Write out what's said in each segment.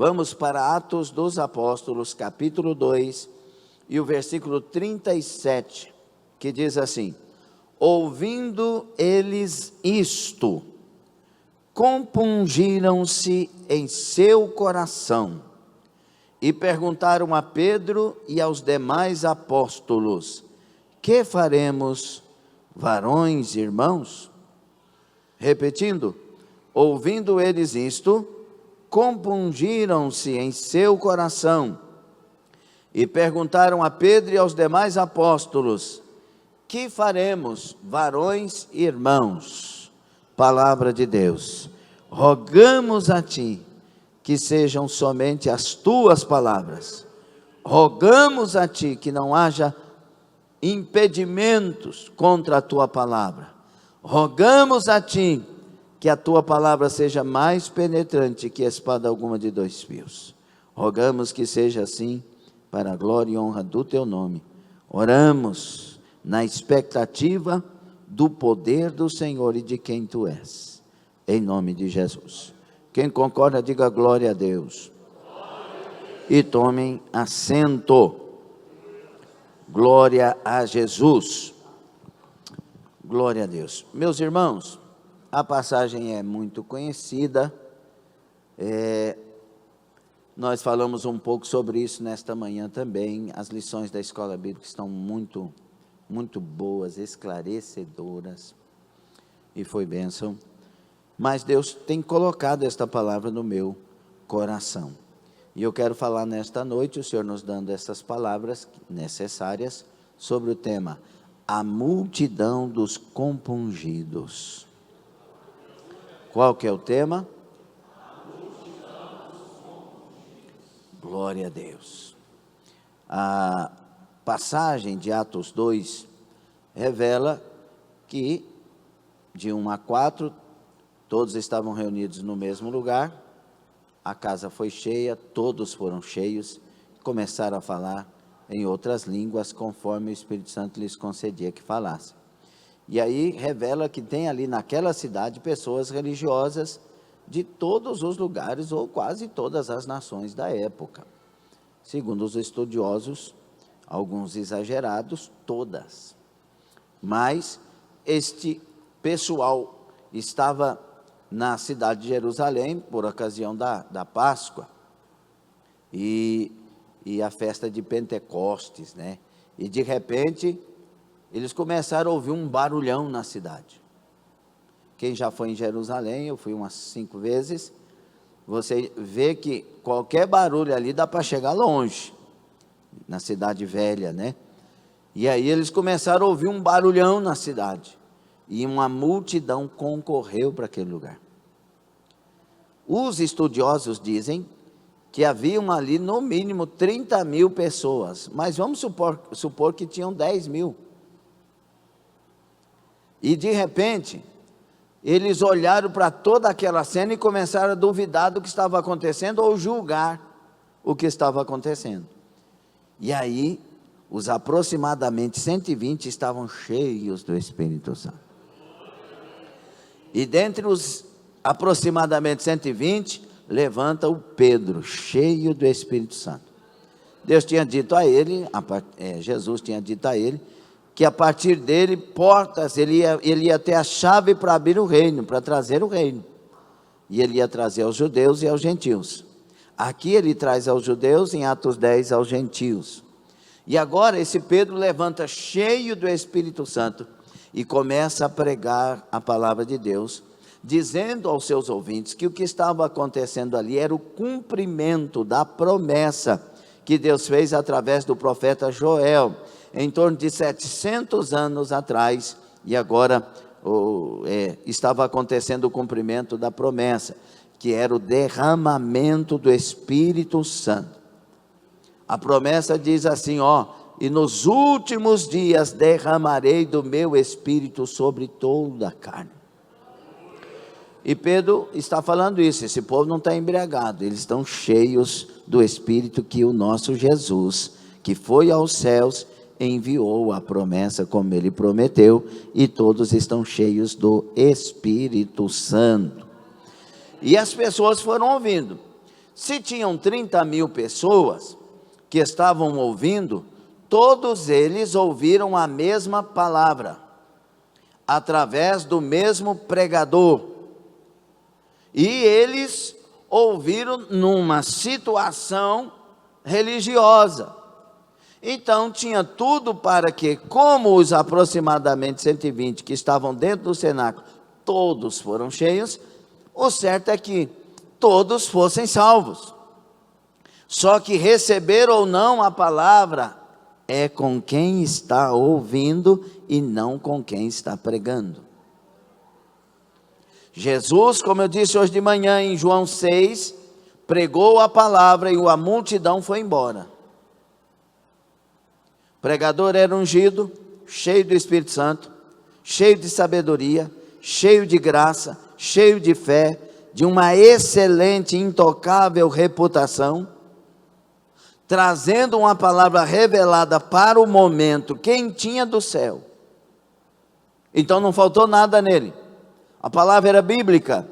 Vamos para Atos dos Apóstolos, capítulo 2, e o versículo 37, que diz assim: ouvindo eles isto, compungiram-se em seu coração, e perguntaram a Pedro e aos demais apóstolos: que faremos, varões e irmãos? Repetindo, ouvindo eles isto, compungiram-se em seu coração, e perguntaram a Pedro e aos demais apóstolos: que faremos, varões e irmãos? Palavra de Deus. Rogamos a ti que sejam somente as tuas palavras. Rogamos a ti que não haja impedimentos contra a tua palavra. Rogamos a ti que a tua palavra seja mais penetrante que espada alguma de dois fios. Rogamos que seja assim, para a glória e honra do teu nome. Oramos na expectativa do poder do Senhor e de quem tu és, em nome de Jesus. Quem concorda, diga glória a Deus. E tomem assento. Glória a Jesus. Glória a Deus. Meus irmãos, a passagem é muito conhecida. Nós falamos um pouco sobre isso nesta manhã também. As lições da escola bíblica estão muito boas, esclarecedoras, e foi bênção. Mas Deus tem colocado esta palavra no meu coração, e eu quero falar nesta noite, o Senhor nos dando essas palavras necessárias, sobre o tema: a multidão dos compungidos. Qual que é o tema? Glória a Deus. A passagem de Atos 2 revela que de 1 a 4, todos estavam reunidos no mesmo lugar, a casa foi cheia, todos foram cheios, começaram a falar em outras línguas, conforme o Espírito Santo lhes concedia que falassem. E aí revela que tem ali naquela cidade pessoas religiosas de todos os lugares, ou quase todas as nações da época. Segundo os estudiosos, alguns exagerados, todas. Mas este pessoal estava na cidade de Jerusalém, por ocasião da Páscoa, e a festa de Pentecostes, né? E de repente, eles começaram a ouvir um barulhão na cidade. Quem já foi em Jerusalém, eu fui umas 5 vezes, você vê que qualquer barulho ali dá para chegar longe, na cidade velha, né? E aí eles começaram a ouvir um barulhão na cidade, e uma multidão concorreu para aquele lugar. Os estudiosos dizem que haviam ali no mínimo 30.000 pessoas, mas vamos supor que tinham 10.000. E de repente, eles olharam para toda aquela cena e começaram a duvidar do que estava acontecendo, ou julgar o que estava acontecendo. E aí, os aproximadamente 120 estavam cheios do Espírito Santo. E dentre os aproximadamente 120, levanta o Pedro, cheio do Espírito Santo. Deus tinha dito a ele, Jesus tinha dito a ele, que a partir dele, portas, ele ia ter a chave para abrir o reino, para trazer o reino. E ele ia trazer aos judeus e aos gentios. Aqui ele traz aos judeus, em Atos 10, aos gentios. E agora esse Pedro levanta cheio do Espírito Santo e começa a pregar a palavra de Deus, dizendo aos seus ouvintes que o que estava acontecendo ali era o cumprimento da promessa que Deus fez através do profeta Joel, em torno de 700 anos atrás, e agora estava acontecendo o cumprimento da promessa, que era o derramamento do Espírito Santo. A promessa diz assim, e nos últimos dias derramarei do meu Espírito sobre toda a carne. E Pedro está falando isso, esse povo não está embriagado, eles estão cheios do Espírito que o nosso Jesus, que foi aos céus, enviou a promessa como ele prometeu, e todos estão cheios do Espírito Santo. E as pessoas foram ouvindo. Se tinham 30.000 pessoas que estavam ouvindo, todos eles ouviram a mesma palavra, através do mesmo pregador. E eles ouviram numa situação religiosa. Então tinha tudo para que, como os aproximadamente 120 que estavam dentro do cenáculo, todos foram cheios, o certo é que todos fossem salvos. Só que receber ou não a palavra é com quem está ouvindo e não com quem está pregando. Jesus, como eu disse hoje de manhã em João 6, pregou a palavra e a multidão foi embora. O pregador era ungido, cheio do Espírito Santo, cheio de sabedoria, cheio de graça, cheio de fé, de uma excelente, intocável reputação, trazendo uma palavra revelada para o momento quentinha do céu. Então não faltou nada nele. A palavra era bíblica.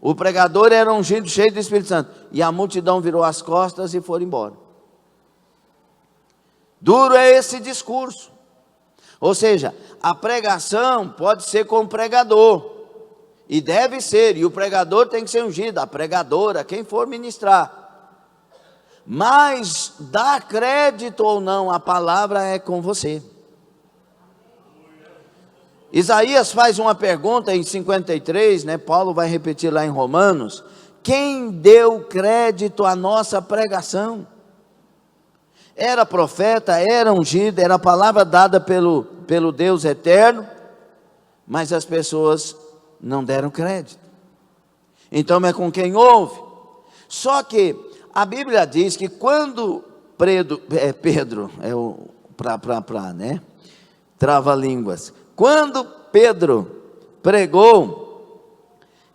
O pregador era ungido, cheio do Espírito Santo. E a multidão virou as costas e foi embora. Duro é esse discurso. Ou seja, a pregação pode ser com o pregador. E deve ser. E o pregador tem que ser ungido. A pregadora, quem for ministrar. Mas dar crédito ou não, a palavra é com você. Isaías faz uma pergunta em 53, né? Paulo vai repetir lá em Romanos. Quem deu crédito à nossa pregação? Era profeta, era ungido, era a palavra dada pelo Deus eterno, mas as pessoas não deram crédito. Então é com quem ouve. Só que a Bíblia diz que quando Pedro, né? Trava-línguas. Quando Pedro pregou,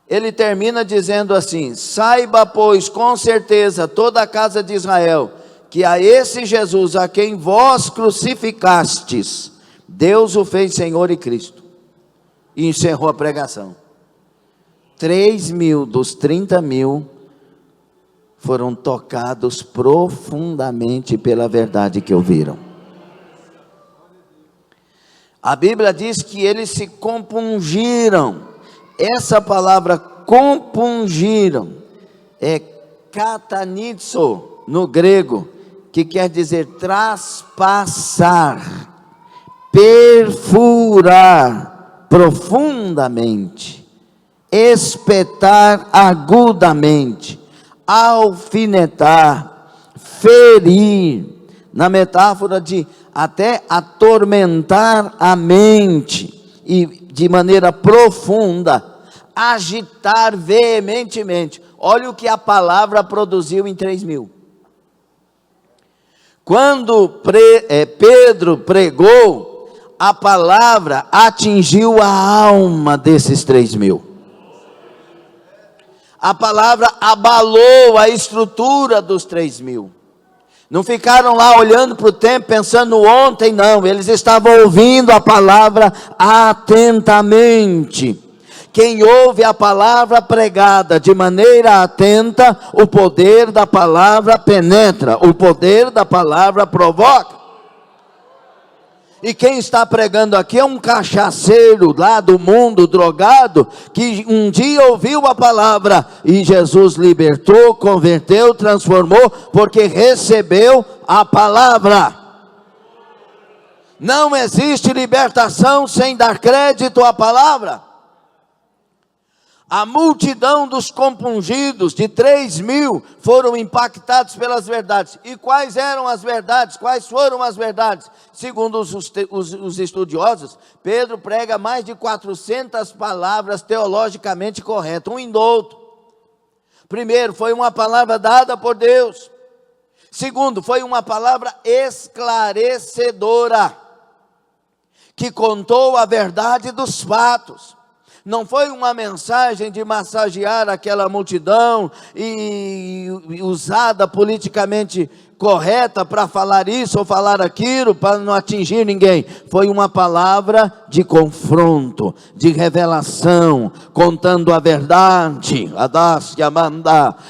ele termina dizendo assim: saiba, pois, com certeza, toda a casa de Israel, que a esse Jesus, a quem vós crucificastes, Deus o fez Senhor e Cristo. E encerrou a pregação. 3.000 dos 30.000 foram tocados profundamente pela verdade que ouviram. A Bíblia diz que eles se compungiram. Essa palavra compungiram é katanizo no grego, que quer dizer traspassar, perfurar profundamente, espetar agudamente, alfinetar, ferir, na metáfora de até atormentar a mente e de maneira profunda, agitar veementemente. Olha o que a palavra produziu em 3.000. Quando Pedro pregou, a palavra atingiu a alma desses 3.000. A palavra abalou a estrutura dos 3.000. Não ficaram lá olhando para o tempo, pensando no ontem, não. Eles estavam ouvindo a palavra atentamente. Quem ouve a palavra pregada de maneira atenta, o poder da palavra penetra, o poder da palavra provoca. E quem está pregando aqui é um cachaceiro lá do mundo, drogado, que um dia ouviu a palavra e Jesus libertou, converteu, transformou, porque recebeu a palavra. Não existe libertação sem dar crédito à palavra. A multidão dos compungidos, de 3.000, foram impactados pelas verdades. E quais eram as verdades? Quais foram as verdades? Segundo os estudiosos, Pedro prega mais de 400 palavras teologicamente corretas, um indulto. Primeiro, foi uma palavra dada por Deus. Segundo, foi uma palavra esclarecedora, que contou a verdade dos fatos. Não foi uma mensagem de massagear aquela multidão e usada politicamente correta para falar isso ou falar aquilo, para não atingir ninguém. Foi uma palavra de confronto, de revelação, contando a verdade.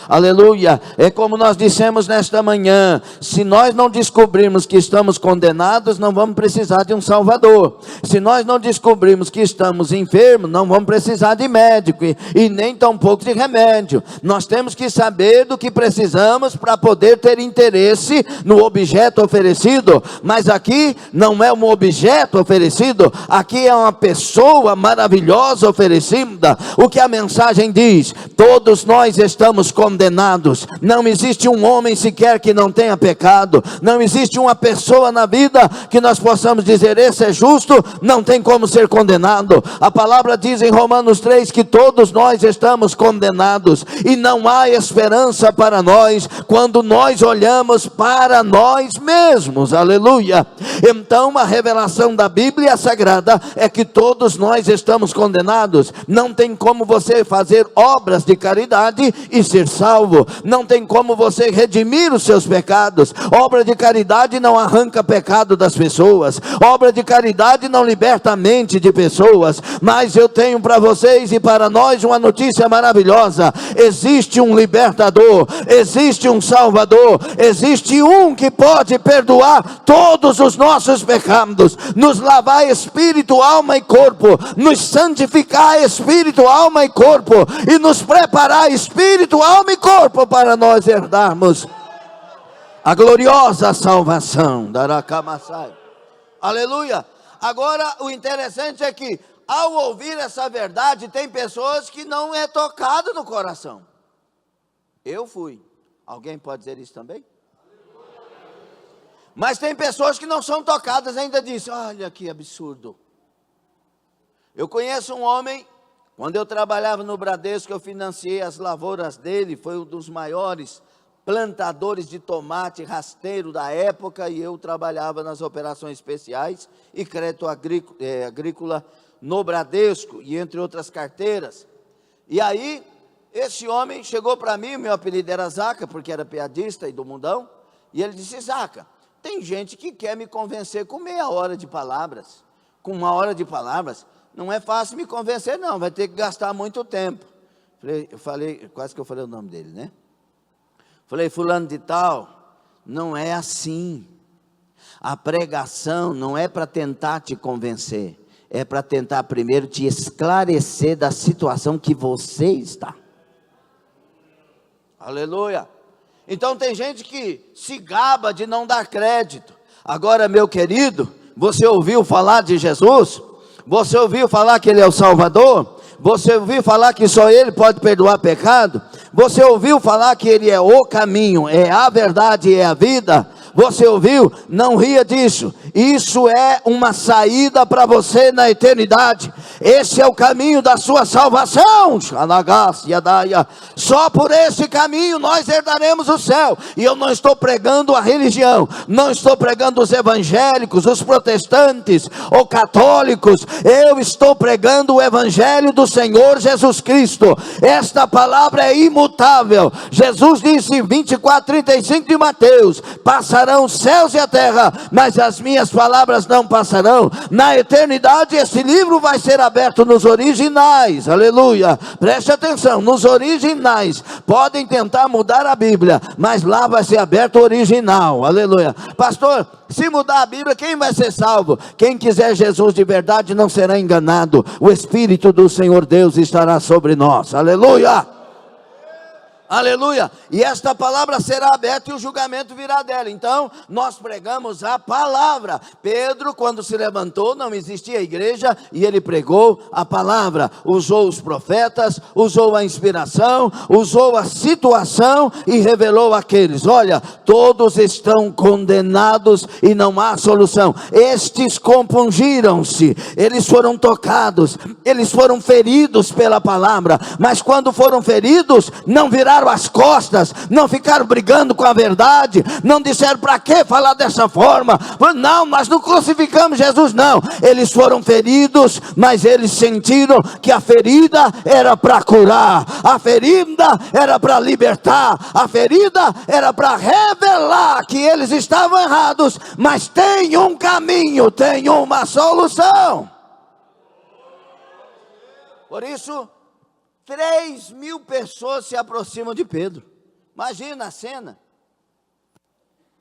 Aleluia. É como nós dissemos nesta manhã: se nós não descobrirmos que estamos condenados, não vamos precisar de um Salvador. Se nós não descobrirmos que estamos enfermos, não vamos precisar de médico e nem tampouco de remédio. Nós temos que saber do que precisamos para poder ter interesse no objeto oferecido. Mas aqui não é um objeto oferecido, aqui é uma pessoa maravilhosa oferecida. O que a mensagem diz: todos nós estamos condenados. Não existe um homem sequer que não tenha pecado. Não existe uma pessoa na vida que nós possamos dizer: esse é justo, não tem como ser condenado. A palavra diz em Romanos 3 que todos nós estamos condenados e não há esperança para nós quando nós olhamos para nós mesmos. Aleluia. Então a revelação da Bíblia Sagrada é que todos nós estamos condenados. Não tem como você fazer obras de caridade e ser salvo. Não tem como você redimir os seus pecados. Obra de caridade não arranca pecado das pessoas. Obra de caridade não liberta a mente de pessoas. Mas eu tenho para vocês e para nós uma notícia maravilhosa: existe um libertador, existe um Salvador, existe um que pode perdoar todos os nossos pecados, nos lavar espírito, alma e corpo, nos santificar espírito, alma e corpo, e nos preparar espírito, alma e corpo para nós herdarmos a gloriosa salvação. Aleluia. Agora o interessante é que ao ouvir essa verdade, tem pessoas que não é tocado no coração. Eu fui. Alguém pode dizer isso também? Mas tem pessoas que não são tocadas, ainda dizem: olha que absurdo. Eu conheço um homem, quando eu trabalhava no Bradesco, eu financiei as lavouras dele, foi um dos maiores plantadores de tomate rasteiro da época, e eu trabalhava nas operações especiais e crédito agrícola no Bradesco, e entre outras carteiras. E aí, esse homem chegou para mim, meu apelido era Zaca, porque era piadista e do mundão, e ele disse: Zaca, tem gente que quer me convencer com meia hora de palavras, com uma hora de palavras, não é fácil me convencer não, vai ter que gastar muito tempo. Eu falei, quase que eu falei o nome dele, né? Falei: fulano de tal, não é assim. A pregação não é para tentar te convencer, é para tentar primeiro te esclarecer da situação que você está. Aleluia. Então tem gente que se gaba de não dar crédito. Agora, meu querido, você ouviu falar de Jesus? Você ouviu falar que Ele é o Salvador? Você ouviu falar que só Ele pode perdoar pecado? Você ouviu falar que Ele é o caminho, é a verdade e é a vida? Você ouviu? Não ria disso. Isso é uma saída para você na eternidade. Esse é o caminho da sua salvação. Só por esse caminho nós herdaremos o céu. E eu não estou pregando a religião, não estou pregando os evangélicos, os protestantes ou católicos. Eu estou pregando o evangelho do Senhor Jesus Cristo. Esta palavra é imutável. Jesus disse em 24:35 de Mateus: passarão os céus e a terra, mas as minhas palavras não passarão. Na eternidade esse livro vai ser aberto nos originais. Aleluia. Preste atenção, nos originais. Podem tentar mudar a Bíblia, mas lá vai ser aberto o original. Aleluia. Pastor, se mudar a Bíblia, quem vai ser salvo? Quem quiser Jesus de verdade não será enganado. O Espírito do Senhor Deus estará sobre nós. Aleluia. Aleluia. E esta palavra será aberta e o julgamento virá dela. Então nós pregamos a palavra. Pedro, quando se levantou, não existia igreja, e ele pregou a palavra. Usou os profetas, usou a inspiração, usou a situação e revelou àqueles: olha, todos estão condenados e não há solução. Estes compungiram-se, eles foram tocados, eles foram feridos pela palavra, mas quando foram feridos, não viraram viraram as costas, não ficaram brigando com a verdade, não disseram para que falar dessa forma, não, nós não crucificamos Jesus, não. Eles foram feridos, mas eles sentiram que a ferida era para curar, a ferida era para libertar, a ferida era para revelar que eles estavam errados, mas tem um caminho, tem uma solução. Por isso, 3.000 pessoas se aproximam de Pedro. Imagina a cena.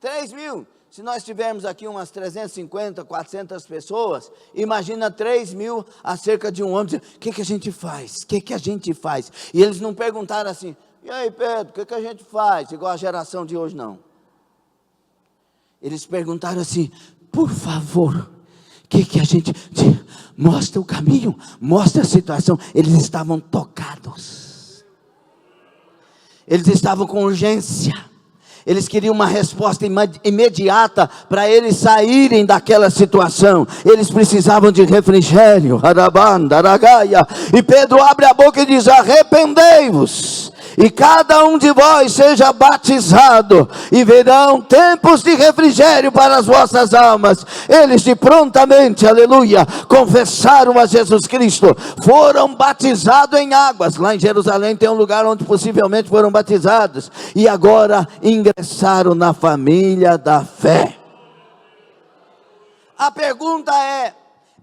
3.000. Se nós tivermos aqui umas 350, 400 pessoas, imagina 3.000 acerca de um homem. O que a gente faz? O que a gente faz? E eles não perguntaram assim, e aí Pedro, o que a gente faz? Igual a geração de hoje, não. Eles perguntaram assim, por favor, o que a gente... Mostra o caminho, mostra a situação. Eles estavam tocados. Eles estavam com urgência. Eles queriam uma resposta imediata para eles saírem daquela situação. Eles precisavam de refrigério. E Pedro abre a boca e diz, arrependei-vos, e cada um de vós seja batizado, e verão tempos de refrigério para as vossas almas. Eles de prontamente, aleluia, confessaram a Jesus Cristo, foram batizados em águas. Lá em Jerusalém tem um lugar onde possivelmente foram batizados, e agora ingressaram na família da fé. A pergunta é,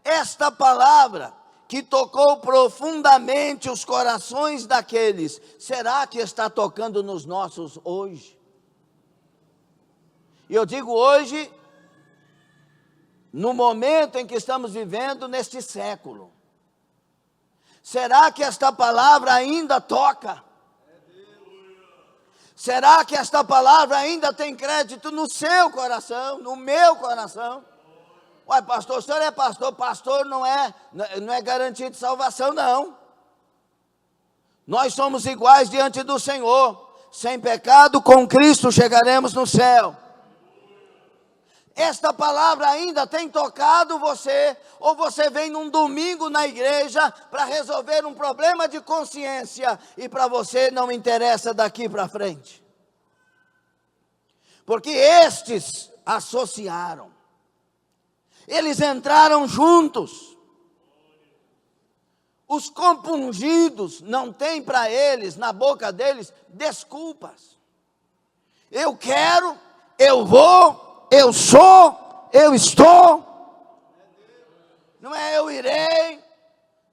esta palavra que tocou profundamente os corações daqueles, será que está tocando nos nossos hoje? E eu digo hoje, no momento em que estamos vivendo neste século, será que esta palavra ainda toca? Será que esta palavra ainda tem crédito no seu coração, no meu coração? Uai, pastor, o senhor é pastor, pastor não é garantia de salvação, não. Nós somos iguais diante do Senhor, sem pecado, com Cristo chegaremos no céu. Esta palavra ainda tem tocado você, ou você vem num domingo na igreja para resolver um problema de consciência, e para você não interessa daqui para frente? Porque estes associaram. Eles entraram juntos. Os compungidos não têm para eles, na boca deles, desculpas. Eu quero, eu vou, eu sou, eu estou. Não é eu irei,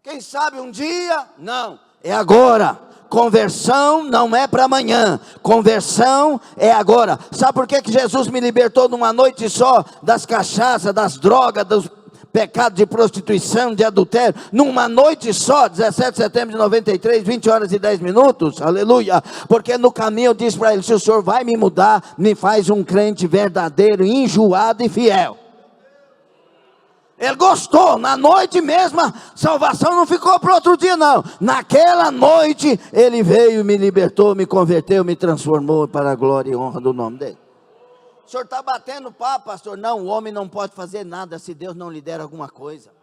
quem sabe um dia. Não, é agora. Conversão não é para amanhã, conversão é agora. Sabe por que Jesus me libertou numa noite só das cachaças, das drogas, dos pecados de prostituição, de adultério, numa noite só, 17 de setembro de 93, 20 horas e 10 minutos, aleluia? Porque no caminho eu disse para ele, se o Senhor vai me mudar, me faz um crente verdadeiro, enjoado e fiel. Ele gostou, na noite mesmo, a salvação não ficou para outro dia não. Naquela noite, ele veio, me libertou, me converteu, me transformou para a glória e honra do nome dele. O senhor está batendo papo, pastor? Não, o homem não pode fazer nada se Deus não lhe der alguma coisa.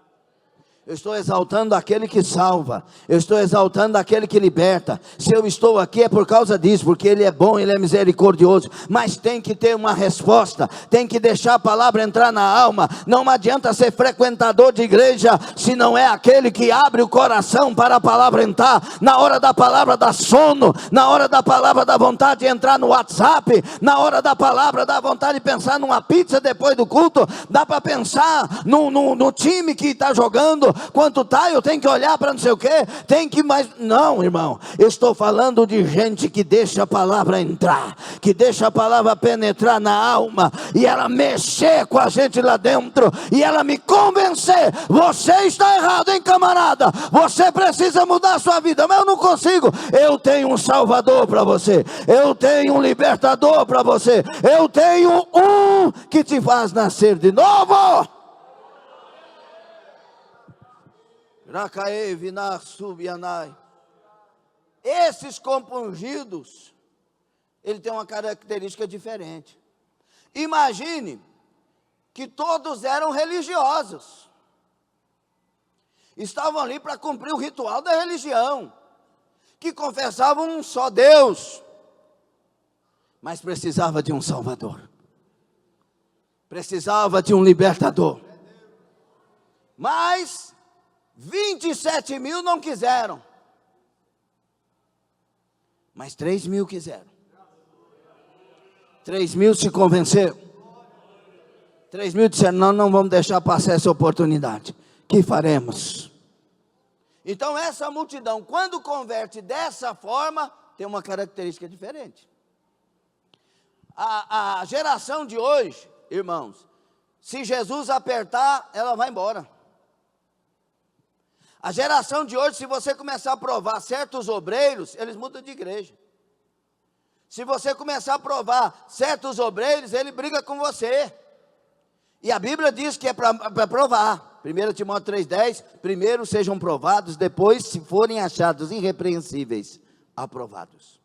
Eu estou exaltando aquele que salva, eu estou exaltando aquele que liberta. Se eu estou aqui é por causa disso, porque Ele é bom, Ele é misericordioso. Mas tem que ter uma resposta, tem que deixar a palavra entrar na alma. Não adianta ser frequentador de igreja, se não é aquele que abre o coração para a palavra entrar. Na hora da palavra dá sono, na hora da palavra dá vontade de entrar no WhatsApp, na hora da palavra dá vontade de pensar numa pizza depois do culto, dá para pensar no time que está jogando. Quanto tá, eu tenho que olhar para não sei o que, tem que mais, não irmão, eu estou falando de gente que deixa a palavra entrar, que deixa a palavra penetrar na alma, e ela mexer com a gente lá dentro, e ela me convencer, você está errado, hein camarada, você precisa mudar a sua vida, mas eu não consigo. Eu tenho um salvador para você, eu tenho um libertador para você, eu tenho um que te faz nascer de novo. Esses compungidos, ele tem uma característica diferente. Imagine que todos eram religiosos, estavam ali para cumprir o ritual da religião, que confessavam um só Deus, mas precisava de um Salvador, precisava de um libertador. Mas 27 mil não quiseram, mas 3 mil quiseram. 3 mil se convenceram. 3 mil disseram: não vamos deixar passar essa oportunidade. Que faremos? Então essa multidão, quando converte dessa forma, tem uma característica diferente. A geração de hoje, irmãos, se Jesus apertar, ela vai embora. A geração de hoje, se você começar a provar certos obreiros, eles mudam de igreja. Se você começar a provar certos obreiros, ele briga com você. E a Bíblia diz que é para provar. 1 Timóteo 3,10, primeiro sejam provados, depois, se forem achados irrepreensíveis, aprovados.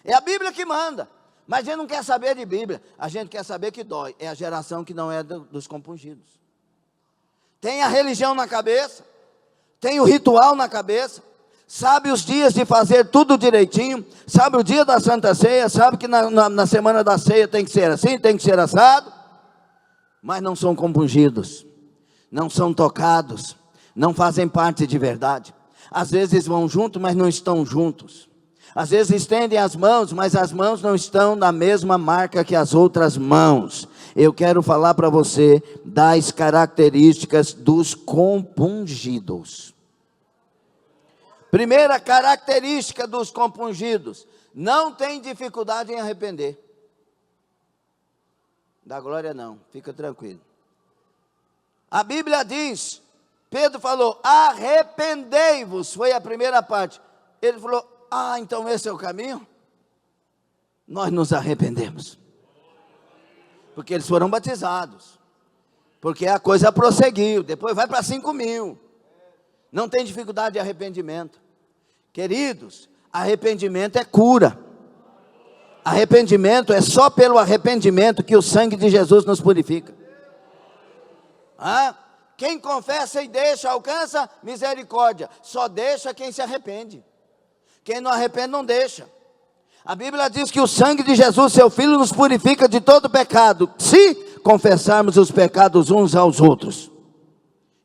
É a Bíblia que manda. Mas a gente não quer saber de Bíblia, a gente quer saber que dói. É a geração que não é dos compungidos. Tem a religião na cabeça, tem o ritual na cabeça, sabe os dias de fazer tudo direitinho, sabe o dia da Santa Ceia, sabe que na semana da ceia tem que ser assim, tem que ser assado, mas não são compungidos, não são tocados, não fazem parte de verdade. Às vezes vão juntos, mas não estão juntos. Às vezes estendem as mãos, mas as mãos não estão na mesma marca que as outras mãos. Eu quero falar para você das características dos compungidos. Primeira característica dos compungidos: não tem dificuldade em arrepender. Da glória não, fica tranquilo. A Bíblia diz, Pedro falou: arrependei-vos, foi a primeira parte. Ele falou: então esse é o caminho? Nós nos arrependemos. Porque eles foram batizados. Porque a coisa prosseguiu, depois vai para 5 mil. Não tem dificuldade de arrependimento. Queridos, arrependimento é cura. Arrependimento é só pelo arrependimento que o sangue de Jesus nos purifica. Quem confessa e deixa, alcança misericórdia. Só deixa quem se arrepende. Quem não arrepende não deixa. A Bíblia diz que o sangue de Jesus, seu Filho, nos purifica de todo pecado, se confessarmos os pecados uns aos outros,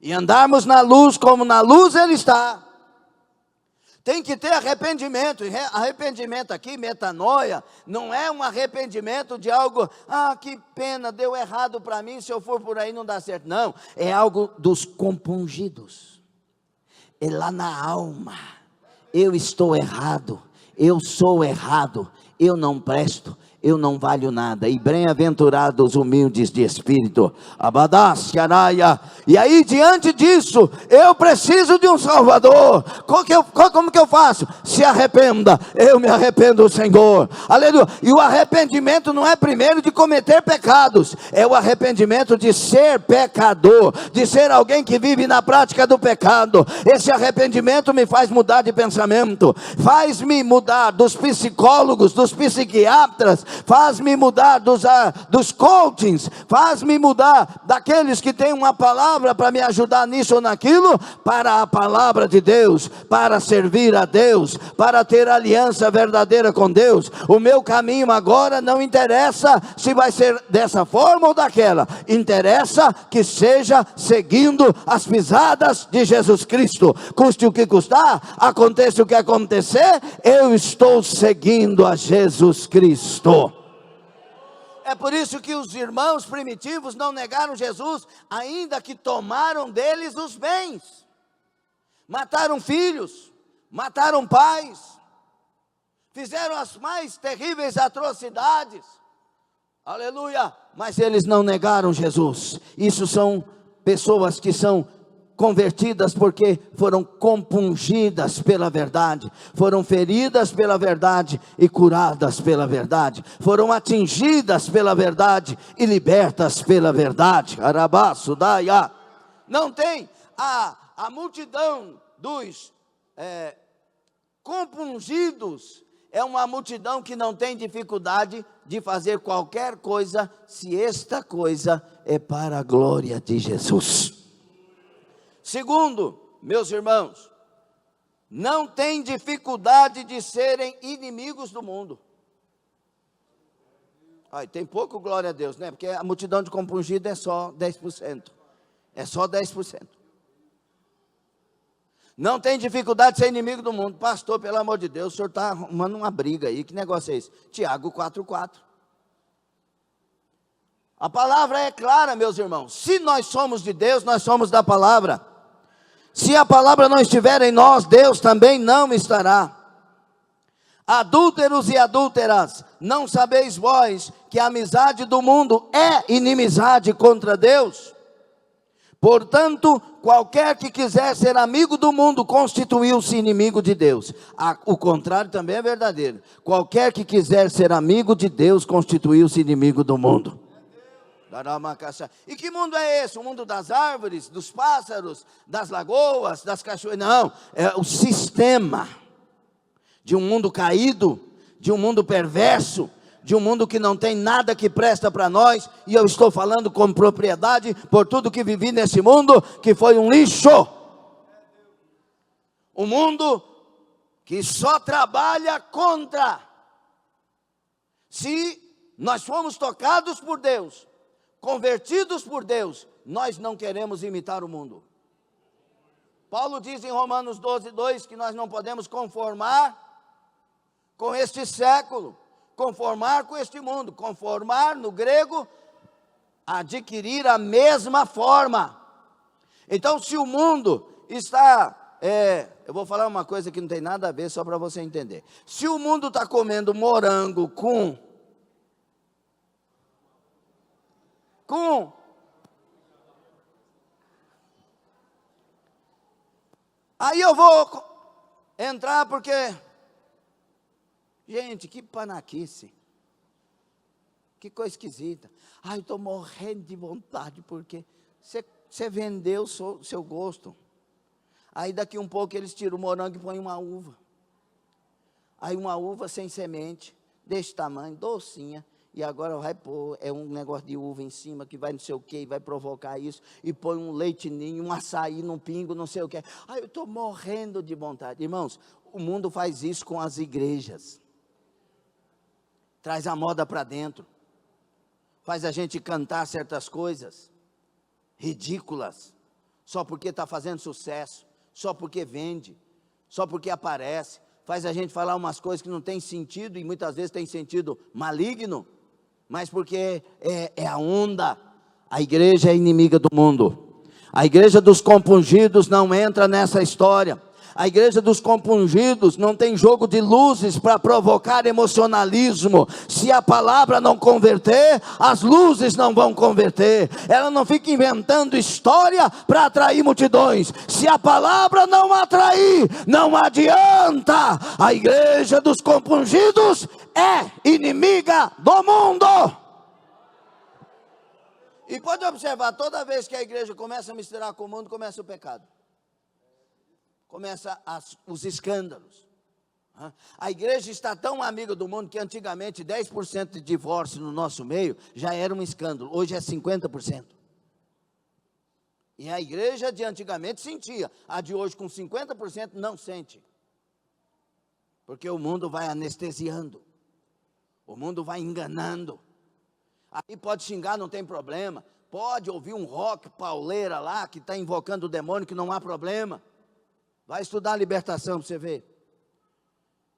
e andarmos na luz como na luz Ele está. Tem que ter arrependimento. Arrependimento aqui, metanoia, não é um arrependimento de algo: que pena, deu errado para mim, se eu for por aí não dá certo. Não, é algo dos compungidos. É lá na alma. Eu estou errado, eu sou errado, eu não presto, eu não valho nada. E bem-aventurados os humildes de espírito. E aí, diante disso, eu preciso de um Salvador. Como que eu faço? Se arrependa. Eu me arrependo, Senhor. Aleluia. E o arrependimento não é primeiro de cometer pecados, é o arrependimento de ser pecador, de ser alguém que vive na prática do pecado. Esse arrependimento me faz mudar de pensamento, faz-me mudar dos psicólogos, dos psiquiatras, faz-me mudar dos coachings, faz-me mudar daqueles que têm uma palavra para me ajudar nisso ou naquilo, para a palavra de Deus, para servir a Deus, para ter aliança verdadeira com Deus. O meu caminho agora não interessa se vai ser dessa forma ou daquela, interessa que seja seguindo as pisadas de Jesus Cristo. Custe o que custar, aconteça o que acontecer, eu estou seguindo a Jesus Cristo. É por isso que os irmãos primitivos não negaram Jesus, ainda que tomaram deles os bens. Mataram filhos, mataram pais, fizeram as mais terríveis atrocidades. Aleluia! Mas eles não negaram Jesus. Isso são pessoas que são convertidas porque foram compungidas pela verdade, foram feridas pela verdade e curadas pela verdade, foram atingidas pela verdade e libertas pela verdade. Arabaço, daia. Não tem a multidão dos compungidos, é uma multidão que não tem dificuldade de fazer qualquer coisa, se esta coisa é para a glória de Jesus. Segundo, meus irmãos, não tem dificuldade de serem inimigos do mundo. Ai, tem pouco, glória a Deus, né? Porque a multidão de compungido é só 10%. É só 10%. Não tem dificuldade de ser inimigo do mundo. Pastor, pelo amor de Deus, o senhor está arrumando uma briga aí. Que negócio é esse? Tiago 4,4. A palavra é clara, meus irmãos. Se nós somos de Deus, nós somos da palavra. Se a palavra não estiver em nós, Deus também não estará. Adúlteros e adúlteras, não sabeis vós que a amizade do mundo é inimizade contra Deus? Portanto, qualquer que quiser ser amigo do mundo, constituiu-se inimigo de Deus. O contrário também é verdadeiro. Qualquer que quiser ser amigo de Deus, constituiu-se inimigo do mundo. E que mundo é esse? O mundo das árvores, dos pássaros, das lagoas, das cachoeiras? Não, é o sistema de um mundo caído, de um mundo perverso, de um mundo que não tem nada que presta para nós, e eu estou falando com propriedade, por tudo que vivi nesse mundo, que foi um lixo. Um mundo que só trabalha contra. Se nós fomos tocados por Deus, convertidos por Deus, nós não queremos imitar o mundo. Paulo diz em Romanos 12:2 que nós não podemos conformar com este século, conformar com este mundo. Conformar no grego, adquirir a mesma forma. Então, se o mundo está, eu vou falar uma coisa que não tem nada a ver, só para você entender. Se o mundo está comendo morango com aí eu vou entrar porque, gente, que panaquice, que coisa esquisita. Ai, eu estou morrendo de vontade, porque você vendeu o seu gosto. Aí daqui um pouco eles tiram o morango e põem uma uva. Aí uma uva sem semente, desse tamanho, docinha. E agora vai pôr, um negócio de uva em cima, que vai não sei o que, e vai provocar isso. E põe um leite ninho, um açaí num pingo, não sei o que. Ai, eu estou morrendo de vontade. Irmãos, o mundo faz isso com as igrejas. Traz a moda para dentro. Faz a gente cantar certas coisas ridículas, só porque está fazendo sucesso, só porque vende, só porque aparece. Faz a gente falar umas coisas que não tem sentido, e muitas vezes tem sentido maligno, mas porque é a onda. A igreja é inimiga do mundo. A igreja dos compungidos não entra nessa história. A igreja dos compungidos não tem jogo de luzes para provocar emocionalismo. Se a palavra não converter, as luzes não vão converter. Ela não fica inventando história para atrair multidões. Se a palavra não atrair, não adianta. A igreja dos compungidos é inimiga do mundo. E pode observar, toda vez que a igreja começa a misturar com o mundo, começa o pecado. Começa os escândalos. A igreja está tão amiga do mundo que antigamente 10% de divórcio no nosso meio já era um escândalo, hoje é 50%. E a igreja de antigamente sentia, a de hoje com 50% não sente. Porque o mundo vai anestesiando, o mundo vai enganando. Aí pode xingar, não tem problema, pode ouvir um rock pauleira lá, que está invocando o demônio, que não há problema. Vai estudar a libertação para você ver.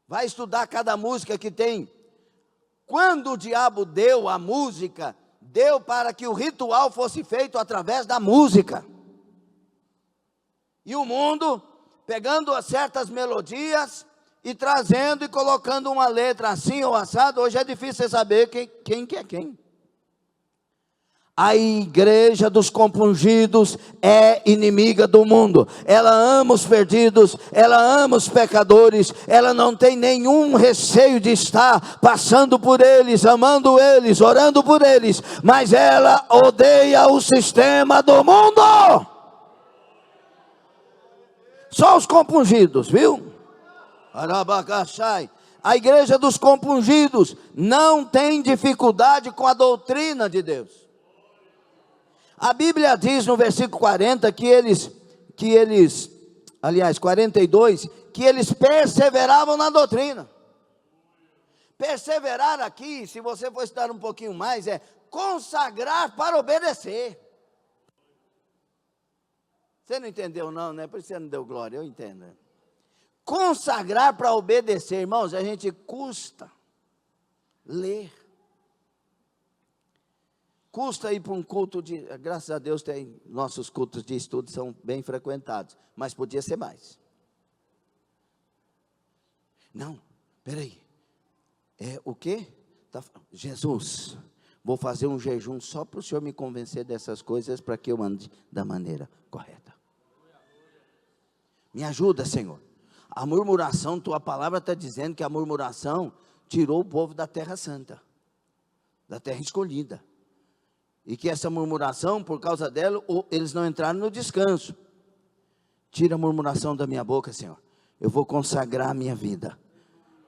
Vai estudar cada música que tem. Quando o diabo deu a música, deu para que o ritual fosse feito através da música. E o mundo, pegando certas melodias e trazendo e colocando uma letra assim ou assado, hoje é difícil você saber quem que é quem. A igreja dos compungidos é inimiga do mundo. Ela ama os perdidos, ela ama os pecadores, ela não tem nenhum receio de estar passando por eles, amando eles, orando por eles, mas ela odeia o sistema do mundo. Só os compungidos, viu? Arabacachai. A igreja dos compungidos não tem dificuldade com a doutrina de Deus. A Bíblia diz no versículo 40 aliás, 42, que eles perseveravam na doutrina. Perseverar aqui, se você for estudar um pouquinho mais, é consagrar para obedecer. Você não entendeu não, né? Por isso você não deu glória, eu entendo. Consagrar para obedecer, irmãos, a gente custa ler. Custa ir para um culto de, graças a Deus nossos cultos de estudo são bem frequentados, mas podia ser mais. Não, peraí, o quê? Jesus, vou fazer um jejum só para o Senhor me convencer dessas coisas, para que eu ande da maneira correta. Me ajuda, Senhor. A murmuração, tua palavra está dizendo que a murmuração tirou o povo da terra santa, da terra escolhida, e que essa murmuração, por causa dela, eles não entraram no descanso. Tira a murmuração da minha boca, Senhor. Eu vou consagrar a minha vida,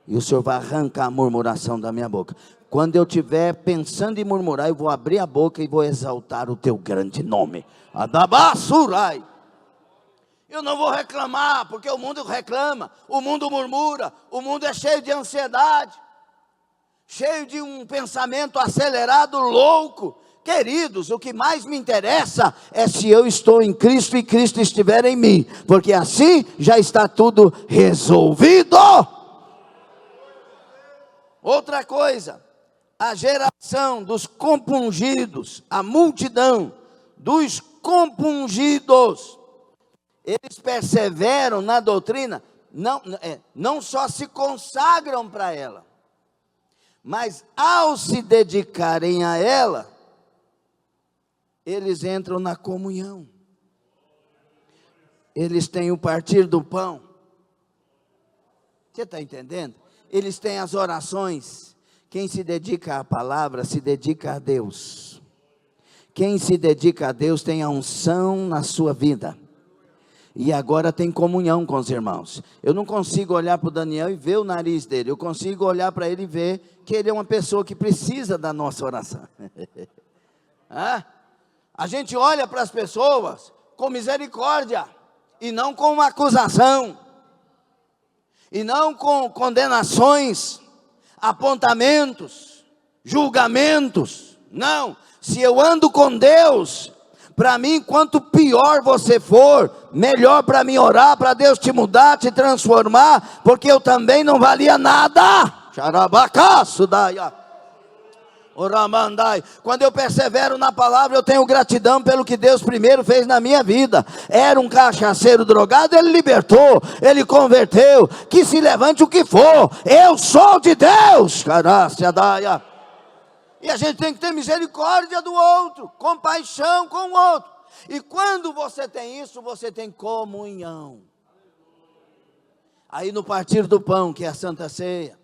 e o Senhor vai arrancar a murmuração da minha boca. Quando eu estiver pensando em murmurar, eu vou abrir a boca e vou exaltar o teu grande nome. Adabassurai. Eu não vou reclamar, porque o mundo reclama, o mundo murmura, o mundo é cheio de ansiedade, cheio de um pensamento acelerado, louco. Queridos, o que mais me interessa é se eu estou em Cristo e Cristo estiver em mim, porque assim já está tudo resolvido. Outra coisa, a geração dos compungidos, a multidão dos compungidos, eles perseveram na doutrina, não só se consagram para ela, mas ao se dedicarem a ela, eles entram na comunhão, eles têm o partir do pão. Você está entendendo? Eles têm as orações. Quem se dedica à palavra, se dedica a Deus. Quem se dedica a Deus tem a unção na sua vida. E agora tem comunhão com os irmãos. Eu não consigo olhar para o Daniel e ver o nariz dele. Eu consigo olhar para ele e ver que ele é uma pessoa que precisa da nossa oração. A gente olha para as pessoas com misericórdia, e não com uma acusação, e não com condenações, apontamentos, julgamentos. Não, se eu ando com Deus, para mim, quanto pior você for, melhor para mim orar, para Deus te mudar, te transformar, porque eu também não valia nada. Quando eu persevero na palavra, eu tenho gratidão pelo que Deus primeiro fez na minha vida. Era um cachaceiro drogado, Ele libertou, Ele converteu. Que se levante o que for, eu sou de Deus. E a gente tem que ter misericórdia do outro, compaixão com o outro. E quando você tem isso, você tem comunhão. Aí no partir do pão, que é a Santa Ceia,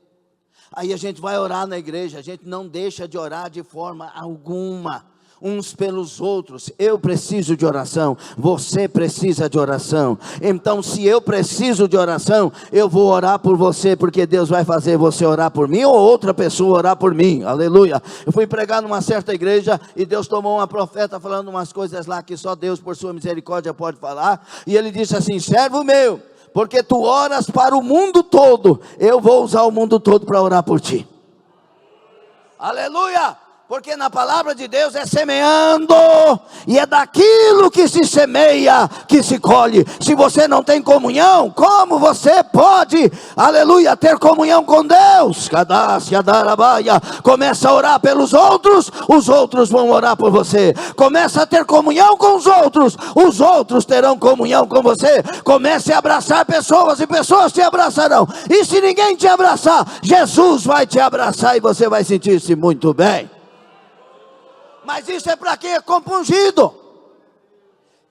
aí a gente vai orar na igreja. A gente não deixa de orar de forma alguma, uns pelos outros. Eu preciso de oração, você precisa de oração. Então, se eu preciso de oração, eu vou orar por você, porque Deus vai fazer você orar por mim, ou outra pessoa orar por mim. Aleluia. Eu fui pregar numa certa igreja, e Deus tomou uma profeta falando umas coisas lá, que só Deus por sua misericórdia pode falar. E ele disse assim: servo meu, porque tu oras para o mundo todo, eu vou usar o mundo todo para orar por ti. Aleluia. Porque na palavra de Deus é semeando, e é daquilo que se semeia que se colhe. Se você não tem comunhão, como você pode, aleluia, ter comunhão com Deus? Começa a orar pelos outros, os outros vão orar por você. Começa a ter comunhão com os outros terão comunhão com você. Comece a abraçar pessoas, e pessoas te abraçarão. E se ninguém te abraçar, Jesus vai te abraçar, e você vai sentir-se muito bem. Mas isso é para quem é compungido.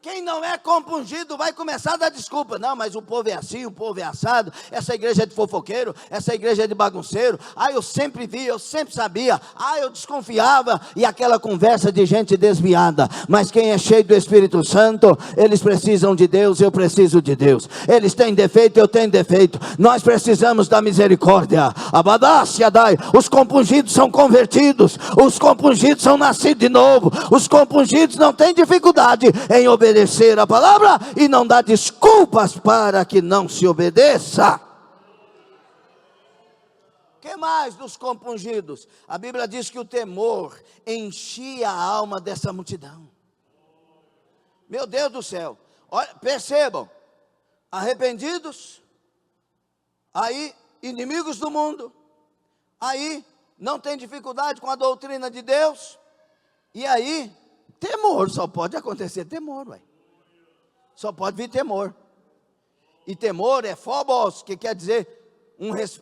Quem não é compungido vai começar a dar desculpa. Não, mas o povo é assim, o povo é assado. Essa igreja é de fofoqueiro, essa igreja é de bagunceiro. Eu sempre vi, eu sempre sabia. Eu desconfiava. E aquela conversa de gente desviada. Mas quem é cheio do Espírito Santo, eles precisam de Deus, eu preciso de Deus. Eles têm defeito, eu tenho defeito. Nós precisamos da misericórdia. Os compungidos são convertidos. Os compungidos são nascidos de novo. Os compungidos não têm dificuldade em obedecer a palavra, e não dá desculpas para que não se obedeça. que mais dos compungidos? A Bíblia diz que o temor enchia a alma dessa multidão. Meu Deus do céu, olha, percebam, arrependidos, aí inimigos do mundo, aí não tem dificuldade com a doutrina de Deus, e aí temor, só pode acontecer temor, ué. Só pode vir temor. E temor é phobos, que quer dizer,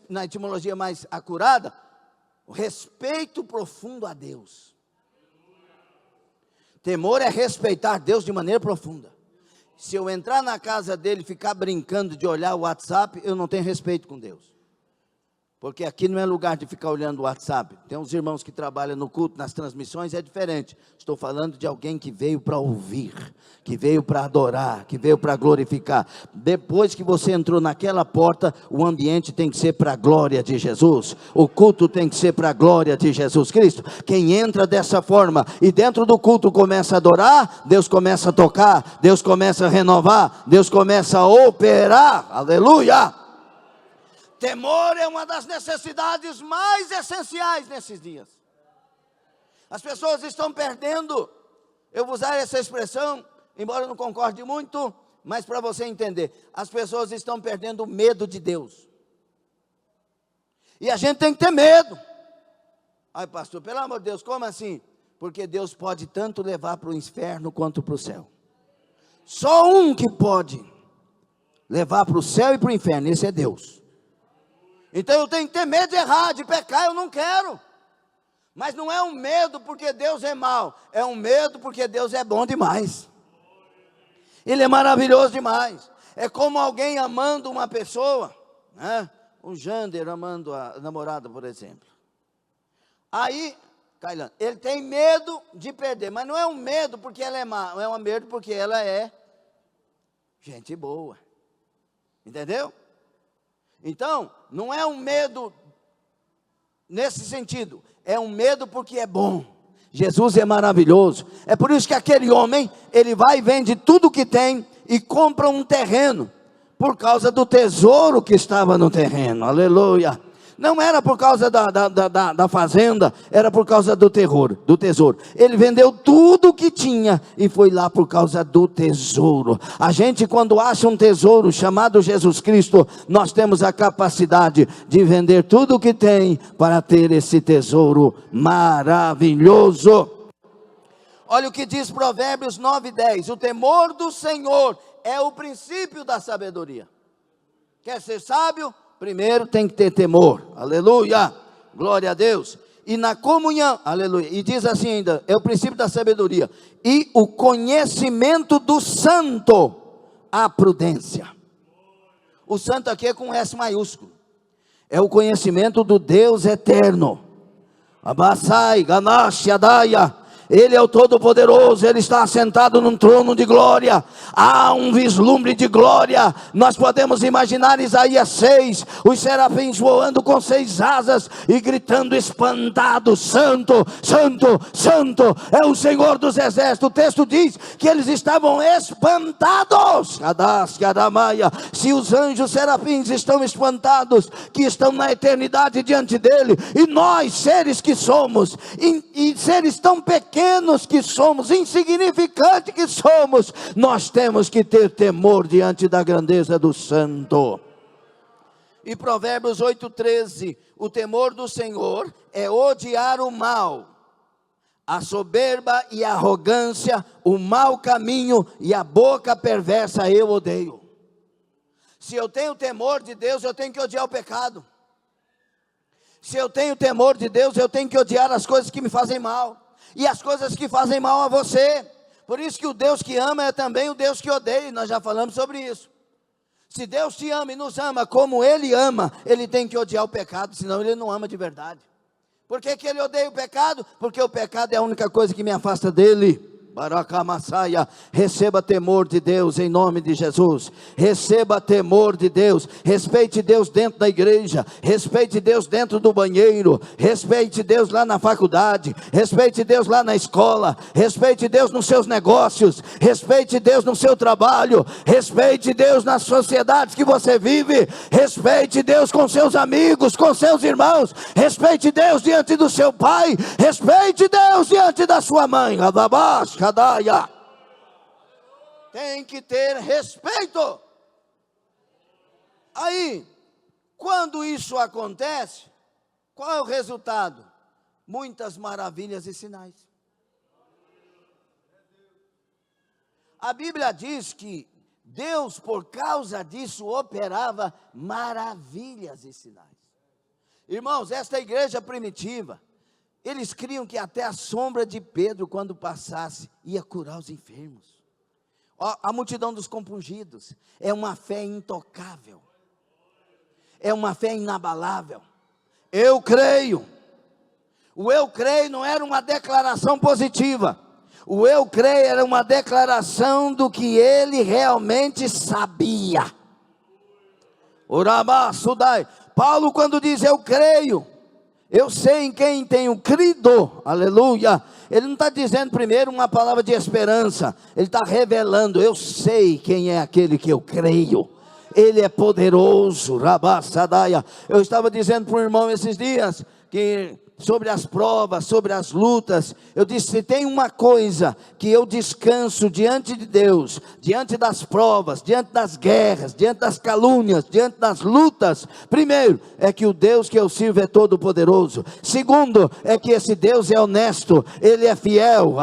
na etimologia mais acurada, o respeito profundo a Deus. Temor é respeitar Deus de maneira profunda. Se eu entrar na casa dele e ficar brincando de olhar o WhatsApp, eu não tenho respeito com Deus. Porque aqui não é lugar de ficar olhando o WhatsApp. Tem uns irmãos que trabalham no culto, nas transmissões, é diferente. Estou falando de alguém que veio para ouvir, que veio para adorar, que veio para glorificar. Depois que você entrou naquela porta, o ambiente tem que ser para a glória de Jesus. O culto tem que ser para a glória de Jesus Cristo. Quem entra dessa forma e dentro do culto começa a adorar, Deus começa a tocar, Deus começa a renovar, Deus começa a operar. Aleluia! Temor é uma das necessidades mais essenciais nesses dias. As pessoas estão perdendo, eu vou usar essa expressão, embora eu não concorde muito, mas para você entender, as pessoas estão perdendo o medo de Deus. E a gente tem que ter medo. Ai, pastor, pelo amor de Deus, como assim? Porque Deus pode tanto levar para o inferno quanto para o céu. Só um que pode levar para o céu e para o inferno, esse é Deus. Então eu tenho que ter medo de errar, de pecar, eu não quero. Mas não é um medo porque Deus é mau, é um medo porque Deus é bom demais. Ele é maravilhoso demais. É como alguém amando uma pessoa, né? O Jander amando a namorada, por exemplo. Aí, Kailan, ele tem medo de perder, mas não é um medo porque ela é má, é um medo porque ela é gente boa. Entendeu? Então, não é um medo nesse sentido, é um medo porque é bom. Jesus é maravilhoso. É por isso que aquele homem, ele vai e vende tudo que tem e compra um terreno, por causa do tesouro que estava no terreno. Aleluia. Não era por causa da fazenda, era por causa do tesouro. Ele vendeu tudo o que tinha e foi lá por causa do tesouro. A gente, quando acha um tesouro chamado Jesus Cristo, nós temos a capacidade de vender tudo o que tem para ter esse tesouro maravilhoso. Olha o que diz Provérbios 9:10: o temor do Senhor é o princípio da sabedoria. Quer ser sábio? Primeiro tem que ter temor, aleluia, glória a Deus, e na comunhão, aleluia, e diz assim ainda, é o princípio da sabedoria, e o conhecimento do santo, a prudência. O santo aqui é com S maiúsculo, é o conhecimento do Deus eterno, Abassai, Ganash, Adaia. Ele é o Todo-Poderoso, Ele está assentado num trono de glória, há um vislumbre de glória. Nós podemos imaginar Isaías 6, os serafins voando com 6 asas e gritando espantados: Santo, Santo, Santo, é o Senhor dos Exércitos. O texto diz que eles estavam espantados. Se os anjos serafins estão espantados, que estão na eternidade diante dele, e nós, seres que somos, e seres tão pequenos que somos, insignificantes que somos, nós temos que ter temor diante da grandeza do Santo. E Provérbios 8:13, o temor do Senhor é odiar o mal, a soberba e a arrogância, o mau caminho e a boca perversa eu odeio. Se eu tenho temor de Deus, eu tenho que odiar o pecado. Se eu tenho temor de Deus, eu tenho que odiar as coisas que me fazem mal, e as coisas que fazem mal a você. Por isso que o Deus que ama é também o Deus que odeia, e nós já falamos sobre isso. Se Deus te ama e nos ama como Ele ama, Ele tem que odiar o pecado, senão Ele não ama de verdade. Por que Ele odeia o pecado? Porque o pecado é a única coisa que me afasta dEle. Baracamasaia, receba temor de Deus em nome de Jesus. Receba temor de Deus. Respeite Deus dentro da igreja. Respeite Deus dentro do banheiro. Respeite Deus lá na faculdade. Respeite Deus lá na escola. Respeite Deus nos seus negócios. Respeite Deus no seu trabalho. Respeite Deus nas sociedades que você vive. Respeite Deus com seus amigos, com seus irmãos. Respeite Deus diante do seu pai. Respeite Deus diante da sua mãe. Tem que ter respeito. Aí, quando isso acontece, qual é o resultado? Muitas maravilhas e sinais. A Bíblia diz que Deus, por causa disso, operava maravilhas e sinais. Irmãos, esta igreja primitiva, eles criam que até a sombra de Pedro, quando passasse, ia curar os enfermos. A multidão dos compungidos é uma fé intocável, é uma fé inabalável. Eu creio. O eu creio não era uma declaração positiva. O eu creio era uma declaração do que ele realmente sabia. Paulo, quando diz eu creio, eu sei em quem tenho crido, aleluia. Ele não está dizendo primeiro uma palavra de esperança. Ele está revelando, eu sei quem é aquele que eu creio. Ele é poderoso, Rabasadaia. Eu estava dizendo para o irmão esses dias, que sobre as provas, sobre as lutas, eu disse, se tem uma coisa que eu descanso diante de Deus, diante das provas, diante das guerras, diante das calúnias, diante das lutas, primeiro, é que o Deus que eu sirvo é todo poderoso. Segundo, é que esse Deus é honesto, Ele é fiel,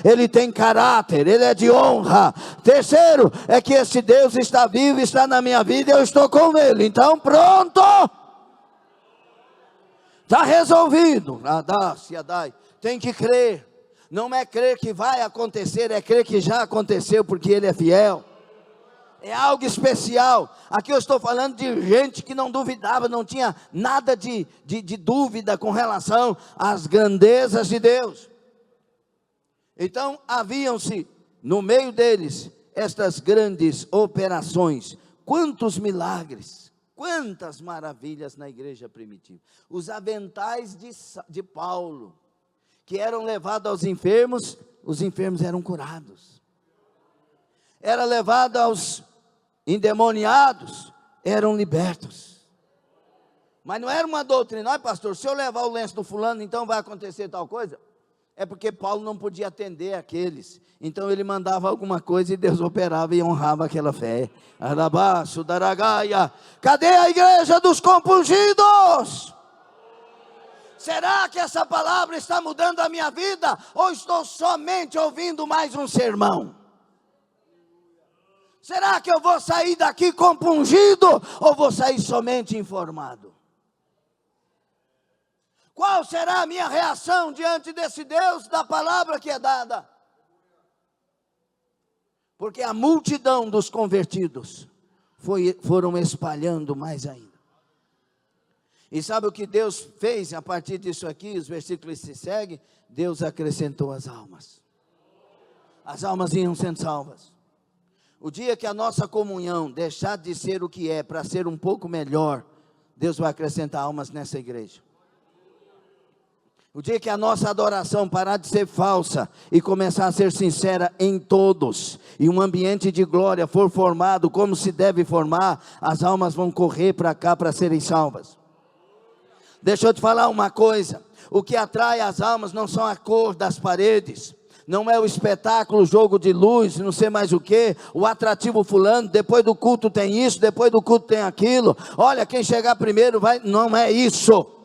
Ele tem caráter, Ele é de honra. Terceiro, é que esse Deus está vivo, está na minha vida e eu estou com Ele. Então pronto! Está resolvido. Tem que crer. Não é crer que vai acontecer, é crer que já aconteceu, porque Ele é fiel. É algo especial. Aqui eu estou falando de gente que não duvidava, não tinha nada de dúvida com relação às grandezas de Deus. Então haviam-se no meio deles estas grandes operações. Quantos milagres! Quantas maravilhas na igreja primitiva. Os aventais de Paulo, que eram levados aos enfermos, os enfermos eram curados. Era levado aos endemoniados, eram libertos. Mas não era uma doutrina, não, pastor, se eu levar o lenço do fulano, então vai acontecer tal coisa? É porque Paulo não podia atender aqueles. Então ele mandava alguma coisa e Deus operava e honrava aquela fé. Cadê a igreja dos compungidos? Será que essa palavra está mudando a minha vida? Ou estou somente ouvindo mais um sermão? Será que eu vou sair daqui compungido? Ou vou sair somente informado? Qual será a minha reação diante desse Deus da palavra que é dada? Porque a multidão dos convertidos foram espalhando mais ainda. E sabe o que Deus fez a partir disso aqui? Os versículos se seguem. Deus acrescentou as almas. As almas iam sendo salvas. O dia que a nossa comunhão deixar de ser o que é, para ser um pouco melhor, Deus vai acrescentar almas nessa igreja. O dia que a nossa adoração parar de ser falsa e começar a ser sincera em todos, e um ambiente de glória for formado como se deve formar, as almas vão correr para cá para serem salvas. Deixa eu te falar uma coisa, o que atrai as almas não são a cor das paredes, não é o espetáculo, o jogo de luz, não sei mais o que, o atrativo fulano, depois do culto tem isso, depois do culto tem aquilo, olha, quem chegar primeiro vai, não é isso.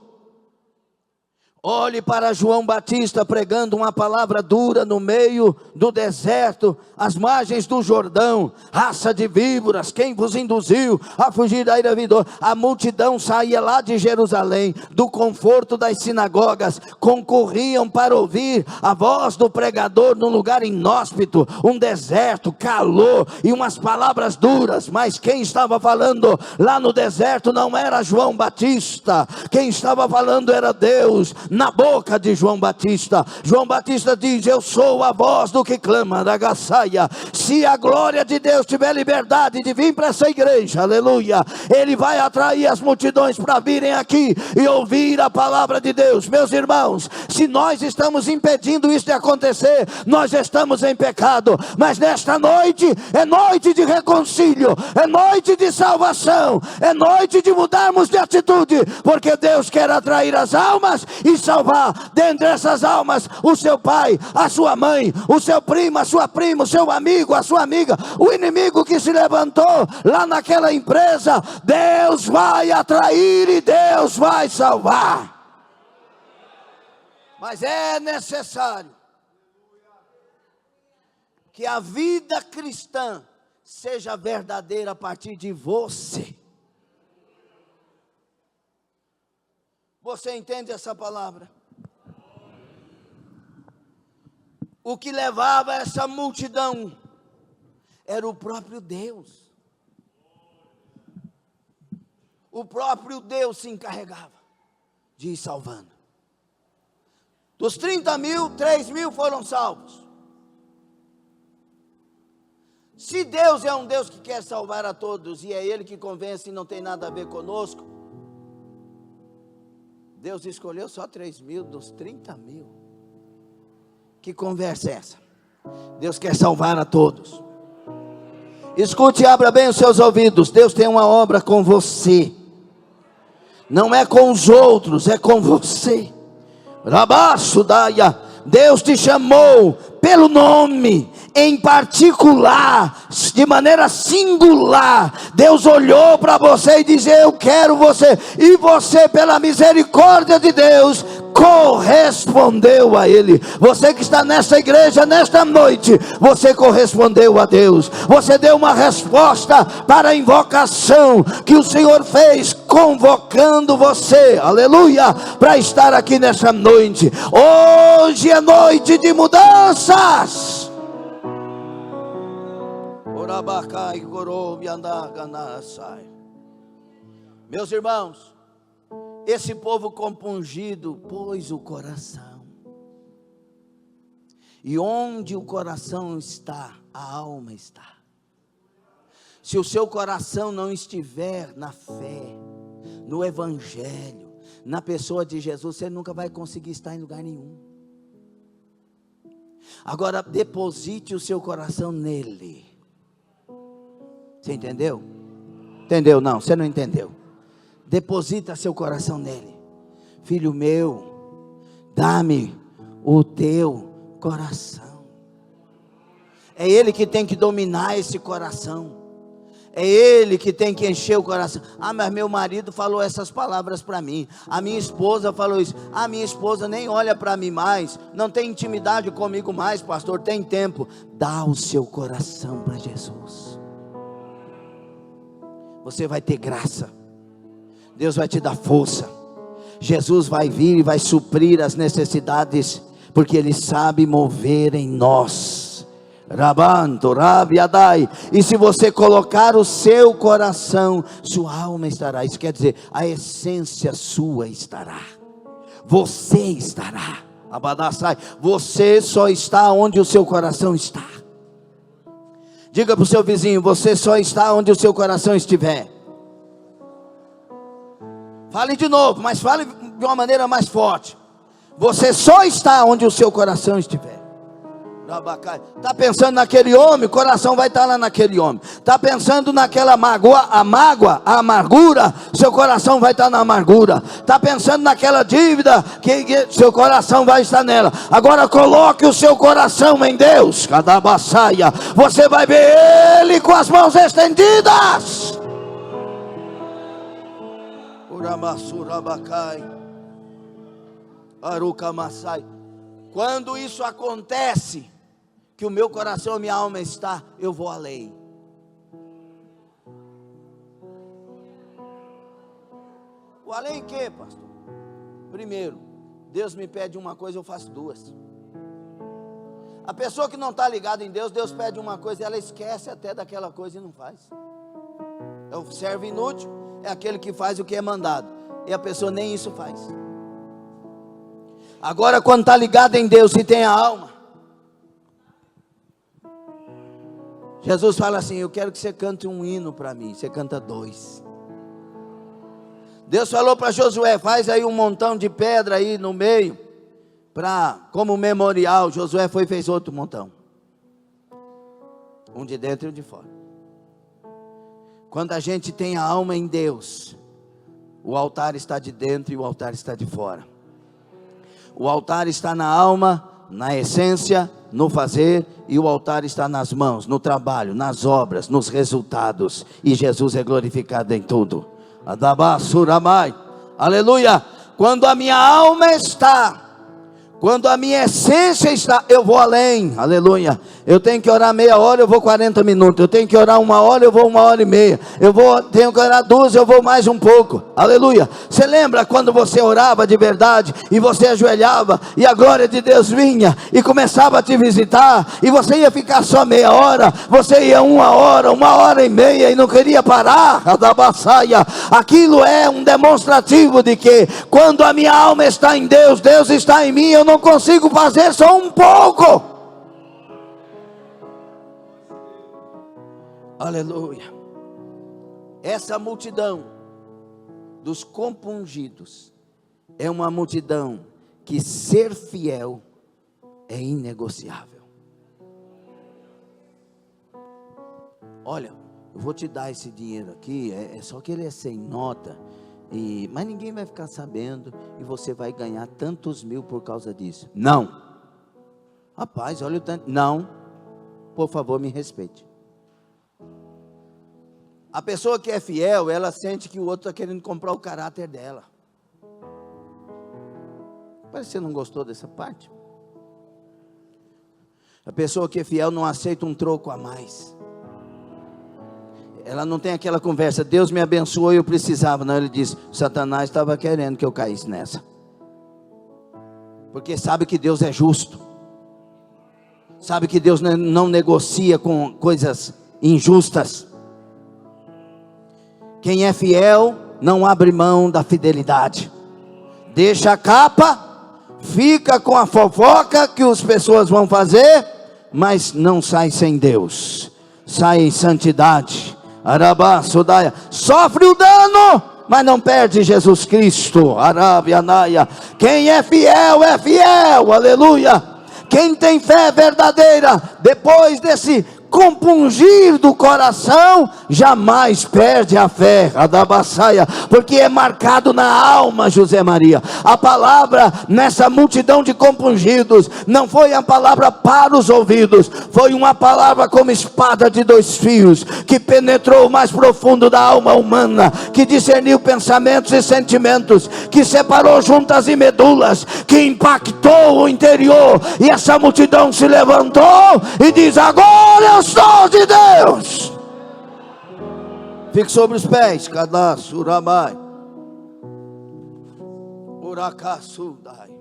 Olhe para João Batista pregando uma palavra dura no meio do deserto, às margens do Jordão. Raça de víboras, quem vos induziu a fugir da ira vindoura? A multidão saía lá de Jerusalém, do conforto das sinagogas, concorriam para ouvir a voz do pregador num lugar inóspito, um deserto, calor e umas palavras duras. Mas quem estava falando lá no deserto não era João Batista, quem estava falando era Deus. na boca de João Batista. João Batista diz: eu sou a voz do que clama da Gaçaia. Se a glória de Deus tiver liberdade de vir para essa igreja, aleluia, Ele vai atrair as multidões para virem aqui e ouvir a palavra de Deus. Meus irmãos, se nós estamos impedindo isso de acontecer, nós estamos em pecado. Mas nesta noite é noite de reconcílio, é noite de salvação, é noite de mudarmos de atitude, porque Deus quer atrair as almas e salvar dentre essas almas o seu pai, a sua mãe, o seu primo, a sua prima, o seu amigo, a sua amiga, o inimigo que se levantou lá naquela empresa. Deus vai atrair e Deus vai salvar. Mas é necessário que a vida cristã seja verdadeira a partir de você. Você entende essa palavra? O que levava essa multidão era o próprio Deus. O próprio Deus se encarregava de ir salvando. Dos 30 mil, 3 mil foram salvos. Se Deus é um Deus que quer salvar a todos, e é Ele que convence e não tem nada a ver conosco, Deus escolheu só 3 mil dos 30 mil. Que conversa é essa? Deus quer salvar a todos. Escute e abra bem os seus ouvidos. Deus tem uma obra com você. Não é com os outros, é com você. Rabaço daia. Deus te chamou pelo nome, em particular, de maneira singular. Deus olhou para você e disse: eu quero você. E você, pela misericórdia de Deus, correspondeu a Ele. Você que está nessa igreja nesta noite, você correspondeu a Deus. Você deu uma resposta para a invocação que o Senhor fez, convocando você, aleluia, para estar aqui nessa noite. Hoje é noite de mudanças. Meus irmãos, esse povo compungido pôs o coração. E onde o coração está, a alma está. Se o seu coração não estiver na fé, no evangelho, na pessoa de Jesus, você nunca vai conseguir estar em lugar nenhum. Agora, deposite o seu coração nele. Você entendeu? Entendeu? Não, você não entendeu. Deposita seu coração nele. Filho meu, dá-me o teu coração. É Ele que tem que dominar esse coração. É Ele que tem que encher o coração. Ah, mas meu marido falou essas palavras para mim. A minha esposa falou isso. A minha esposa nem olha para mim mais. Não tem intimidade comigo mais, pastor. Tem tempo. Dá o seu coração para Jesus. Você vai ter graça. Deus vai te dar força. Jesus vai vir e vai suprir as necessidades, porque Ele sabe mover em nós. Rabanto, rabiadai. E se você colocar o seu coração, sua alma estará. Isso quer dizer, a essência sua estará. Você estará. Abadassai. Você só está onde o seu coração está. Diga para o seu vizinho: você só está onde o seu coração estiver. Fale de novo, mas fale de uma maneira mais forte. Você só está onde o seu coração estiver. Está pensando naquele homem, o coração vai estar lá naquele homem. Está pensando naquela mágoa, a amargura, seu coração vai estar na amargura. Está pensando naquela dívida, que seu coração vai estar nela. Agora coloque o seu coração em Deus. Cada baçaia, você vai ver Ele com as mãos estendidas. Quando isso acontece, que o meu coração e minha alma está, eu vou além. O além que, pastor? Primeiro, Deus me pede uma coisa, eu faço duas. A pessoa que não está ligada em Deus, Deus pede uma coisa, ela esquece até daquela coisa e não faz. É o servo inútil, é aquele que faz o que é mandado, e a pessoa nem isso faz. Agora, quando está ligado em Deus e tem a alma, Jesus fala assim: eu quero que você cante um hino para mim. Você canta 2. Deus falou para Josué: faz aí um montão de pedra aí no meio, como memorial. Josué foi e fez outro montão, um de dentro e um de fora. Quando a gente tem a alma em Deus, o altar está de dentro e o altar está de fora. O altar está na alma, na essência, no fazer, e o altar está nas mãos, no trabalho, nas obras, nos resultados, e Jesus é glorificado em tudo. Adabassuramai, aleluia. Quando a minha alma está, quando a minha essência está, eu vou além, aleluia. Eu tenho que orar meia hora, eu vou 40 minutos. Eu tenho que orar 1 hora, eu vou 1h30. Tenho que orar 2, eu vou mais um pouco, aleluia. Você lembra quando você orava de verdade, e você ajoelhava, e a glória de Deus vinha, e começava a te visitar, e você ia ficar só meia hora, você ia 1 hora, 1h30, e não queria parar, aquilo é um demonstrativo de que, quando a minha alma está em Deus, Deus está em mim, eu não consigo fazer só um pouco. Aleluia. Essa multidão dos compungidos é uma multidão que ser fiel é inegociável. Olha, eu vou te dar esse dinheiro aqui, é só que ele é sem nota, mas ninguém vai ficar sabendo, e você vai ganhar tantos mil por causa disso. Não. Rapaz, olha o tanto. Não. Por favor, me respeite. A pessoa que é fiel, ela sente que o outro está querendo comprar o caráter dela. Parece que você não gostou dessa parte. A pessoa que é fiel não aceita um troco a mais. Ela não tem aquela conversa: Deus me abençoou e eu precisava. Não, ele diz: Satanás estava querendo que eu caísse nessa. Porque sabe que Deus é justo. Sabe que Deus não negocia com coisas injustas. Quem é fiel não abre mão da fidelidade. Deixa a capa, fica com a fofoca que as pessoas vão fazer, mas não sai sem Deus. Sai em santidade. Arabá, Sudaia. Sofre o dano, mas não perde Jesus Cristo. Arabianaia. Quem é fiel, aleluia. Quem tem fé verdadeira, depois desse compungir do coração, jamais perde a fé, porque é marcado na alma, José Maria. A palavra nessa multidão de compungidos não foi a palavra para os ouvidos, foi uma palavra como espada de 2 fios, que penetrou o mais profundo da alma humana, que discerniu pensamentos e sentimentos, que separou juntas e medulas, que impactou o interior. E essa multidão se levantou e diz: agora eu sou de Deus. Fique sobre os pés. Cadassuramai. Uracassudai.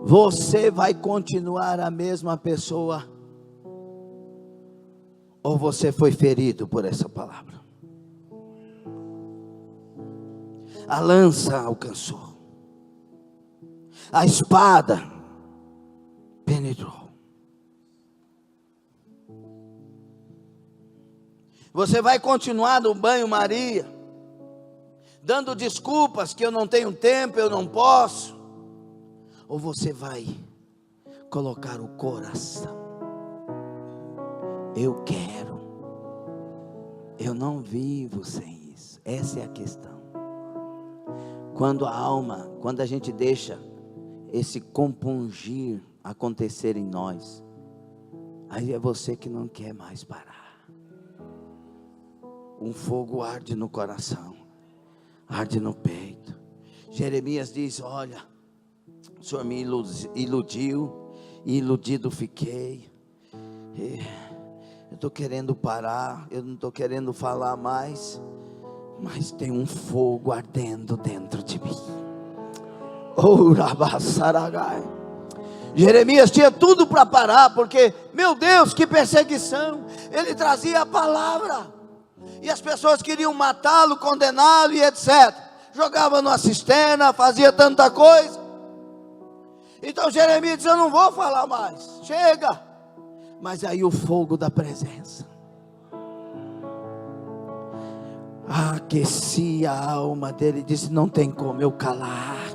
Você vai continuar a mesma pessoa, ou você foi ferido por essa palavra? A lança alcançou, a espada penetrou. Você vai continuar no banho-maria, dando desculpas que eu não tenho tempo, eu não posso? Ou você vai colocar o coração? Eu quero, eu não vivo sem isso. Essa é a questão. Quando a alma, quando a gente deixa esse compungir acontecer em nós, aí é você que não quer mais parar. Um fogo arde no coração, arde no peito. Jeremias diz: olha, o Senhor me iludiu, e iludido fiquei. Eu estou querendo parar, eu não estou querendo falar mais, mas tem um fogo ardendo dentro de mim. Jeremias tinha tudo para parar, porque, meu Deus, que perseguição! Ele trazia a palavra, E as pessoas queriam matá-lo, condená-lo e etc. Jogava numa cisterna, fazia tanta coisa. Então Jeremias disse: eu não vou falar mais, chega. Mas aí o fogo da presença aquecia a alma dele, disse: não tem como eu calar.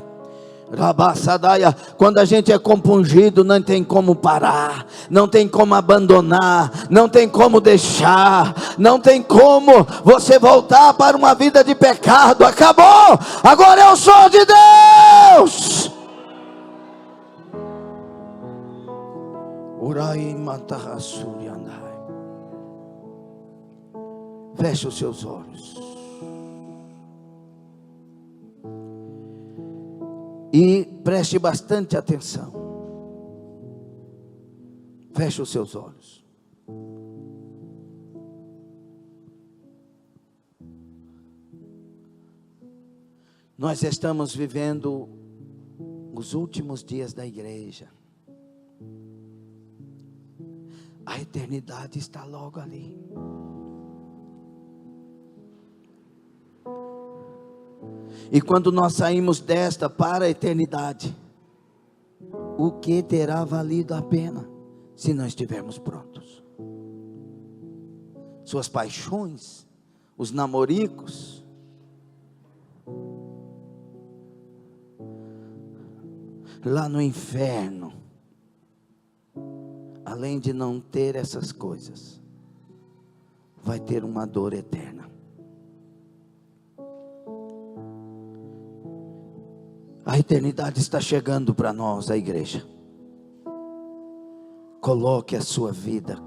Rabassadaia, quando a gente é compungido, não tem como parar, não tem como abandonar, não tem como deixar, não tem como você voltar para uma vida de pecado. Acabou, agora eu sou de Deus. Urai matarasuri andai. Feche os seus olhos e preste bastante atenção. Feche os seus olhos. Nós estamos vivendo os últimos dias da igreja. A eternidade está logo ali. E quando nós saímos desta para a eternidade, o que terá valido a pena se não estivermos prontos? Suas paixões, os namoricos, lá no inferno, além de não ter essas coisas, vai ter uma dor eterna. A eternidade está chegando para nós, a igreja. Coloque a sua vida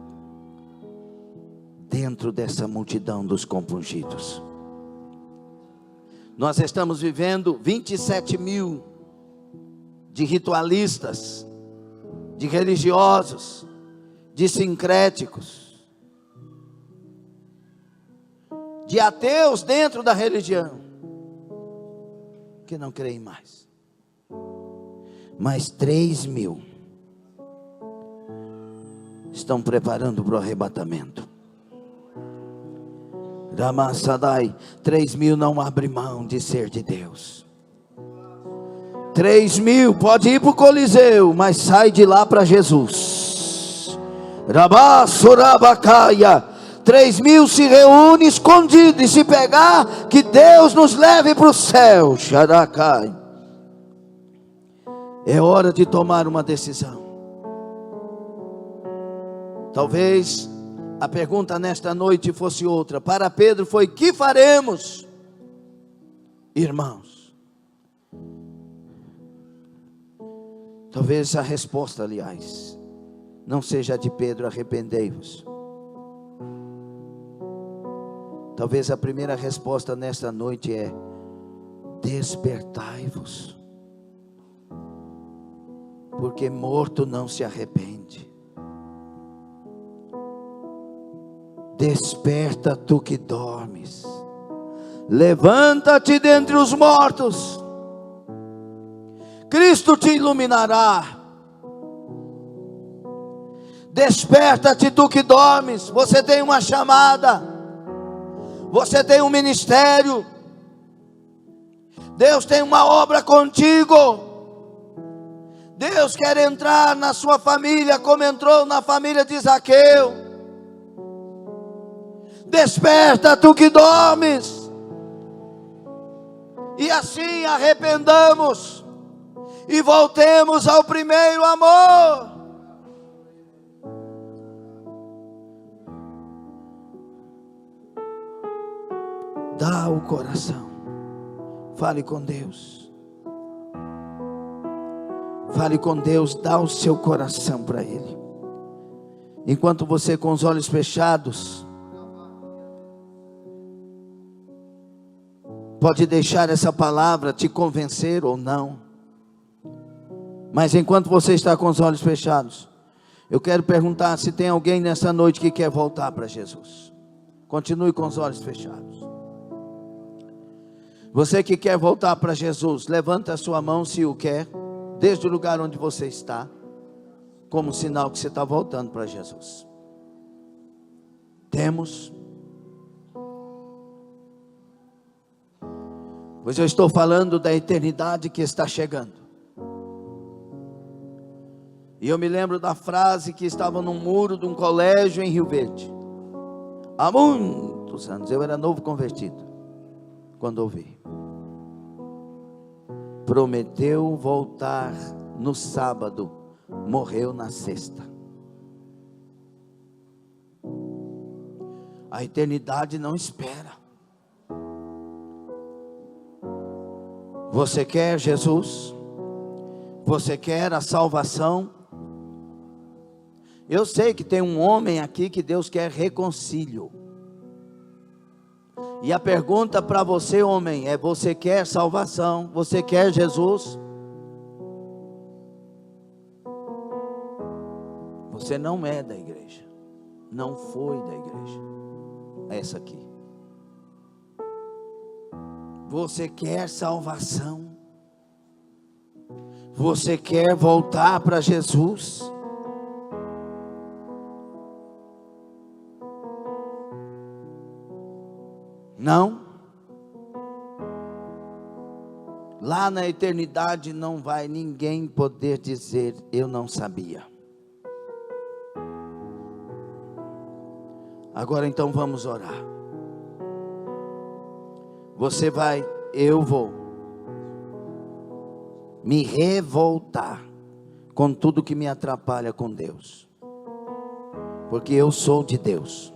dentro dessa multidão dos compungidos. Nós estamos vivendo 27 mil de ritualistas, de religiosos, de sincréticos, de ateus dentro da religião, que não creem mais. Mas 3 mil estão preparando para o arrebatamento. Ramassadai, 3 mil não abre mão de ser de Deus. 3 mil pode ir para o Coliseu, mas sai de lá para Jesus. Rabassurabacaya, 3 mil se reúne escondido, e se pegar, que Deus nos leve para o céu. Xaracai. É hora de tomar uma decisão. Talvez a pergunta nesta noite fosse outra. Para Pedro foi: que faremos, irmãos? Talvez a resposta, aliás, não seja a de Pedro: arrependei-vos. Talvez a primeira resposta nesta noite é: despertai-vos. Porque morto não se arrepende. Desperta tu que dormes, levanta-te dentre os mortos, Cristo te iluminará. Desperta-te tu que dormes. Você tem uma chamada, você tem um ministério, Deus tem uma obra contigo. Deus quer entrar na sua família, como entrou na família de Zaqueu. Desperta tu que dormes, e assim arrependamos e voltemos ao primeiro amor. Dá o coração, fale com Deus. Fale com Deus, dá o seu coração para Ele. Enquanto você com os olhos fechados, pode deixar essa palavra te convencer ou não. Mas enquanto você está com os olhos fechados, eu quero perguntar se tem alguém nessa noite que quer voltar para Jesus. Continue com os olhos fechados. Você que quer voltar para Jesus, levanta a sua mão se o quer, desde o lugar onde você está, como sinal que você está voltando para Jesus. Temos. Pois eu estou falando da eternidade que está chegando. E eu me lembro da frase que estava no muro de um colégio em Rio Verde. Há muitos anos, eu era novo convertido, quando ouvi. Prometeu voltar no sábado, morreu na sexta. A eternidade não espera. Você quer Jesus? Você quer a salvação? Eu sei que tem um homem aqui que Deus quer reconcílio. E a pergunta para você, homem, é: você quer salvação? Você quer Jesus? Você não é da igreja. Não foi da igreja. Essa aqui. Você quer salvação? Você quer voltar para Jesus? Não? Lá na eternidade não vai ninguém poder dizer: eu não sabia. Agora então vamos orar. Você vai, eu vou me revoltar com tudo que me atrapalha com Deus, porque eu sou de Deus,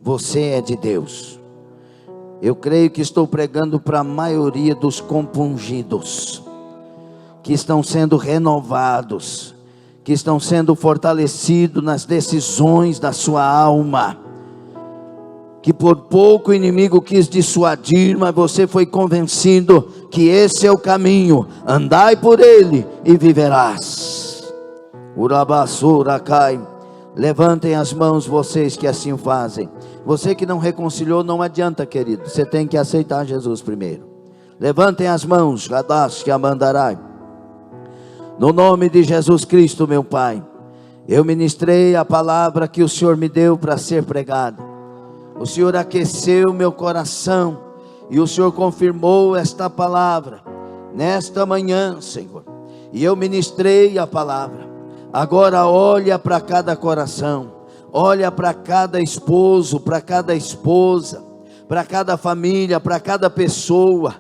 você é de Deus. Eu creio que estou pregando para a maioria dos compungidos, que estão sendo renovados, que estão sendo fortalecidos nas decisões da sua alma, que por pouco o inimigo quis dissuadir, mas você foi convencido que esse é o caminho, andai por ele e viverás. Urabassurakai. Levantem as mãos vocês que assim fazem. Você que não reconciliou, não adianta, querido, você tem que aceitar Jesus primeiro. Levantem as mãos, Gadash que amandarai. No nome de Jesus Cristo, meu Pai, eu ministrei a palavra que o Senhor me deu para ser pregada. O Senhor aqueceu meu coração e o Senhor confirmou esta palavra nesta manhã, Senhor. E eu ministrei a palavra. Agora olha para cada coração, olha para cada esposo, para cada esposa, para cada família, para cada pessoa.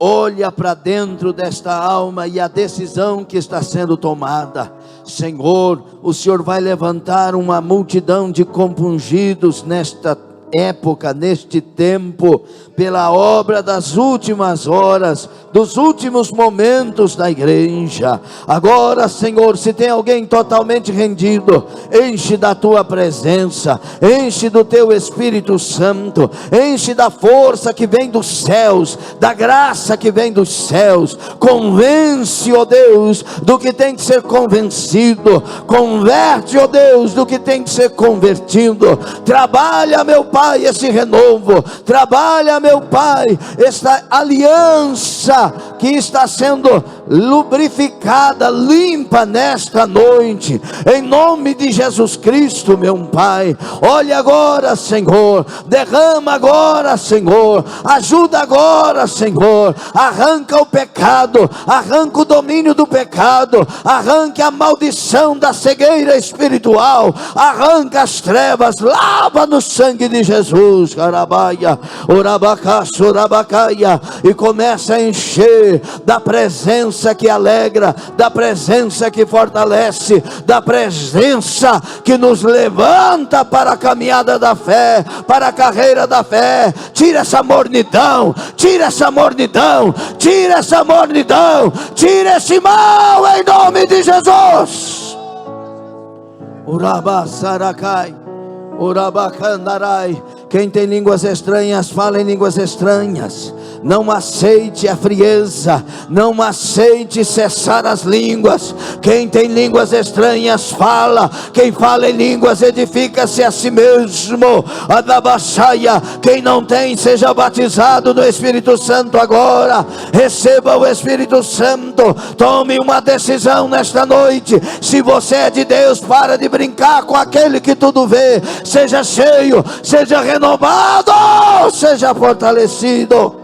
Olha para dentro desta alma e a decisão que está sendo tomada. Senhor, o Senhor vai levantar uma multidão de compungidos nesta época, neste tempo, pela obra das últimas horas, dos últimos momentos da igreja. Agora, Senhor, se tem alguém totalmente rendido, enche da tua presença, enche do teu Espírito Santo, enche da força que vem dos céus, da graça que vem dos céus. Convence, ó Deus, do que tem que ser convencido, converte, ó Deus, do que tem que ser convertido. Trabalha, meu Pai, esse renovo, trabalha, meu Pai, esta aliança que está sendo lubrificada, limpa nesta noite, em nome de Jesus Cristo, meu Pai. Olha agora, Senhor, derrama agora, Senhor, ajuda agora, Senhor, arranca o pecado, arranca o domínio do pecado, arranca a maldição da cegueira espiritual, arranca as trevas, lava no sangue de Jesus, Carabaia, Urabacaço, Urabacaia, e começa a encher da presença que alegra, da presença que fortalece, da presença que nos levanta para a caminhada da fé, para a carreira da fé. Tira essa mornidão, tira essa mornidão, tira essa mornidão, tira esse mal em nome de Jesus. Urabasarakai, Urabacandarai. Quem tem línguas estranhas, fala em línguas estranhas. Não aceite a frieza, não aceite cessar as línguas. Quem tem línguas estranhas, fala. Quem fala em línguas, edifica-se a si mesmo. Adabaxaia. Quem não tem, seja batizado no Espírito Santo agora. Receba o Espírito Santo. Tome uma decisão nesta noite. Se você é de Deus, para de brincar com aquele que tudo vê. Seja cheio, seja renovado, seja fortalecido.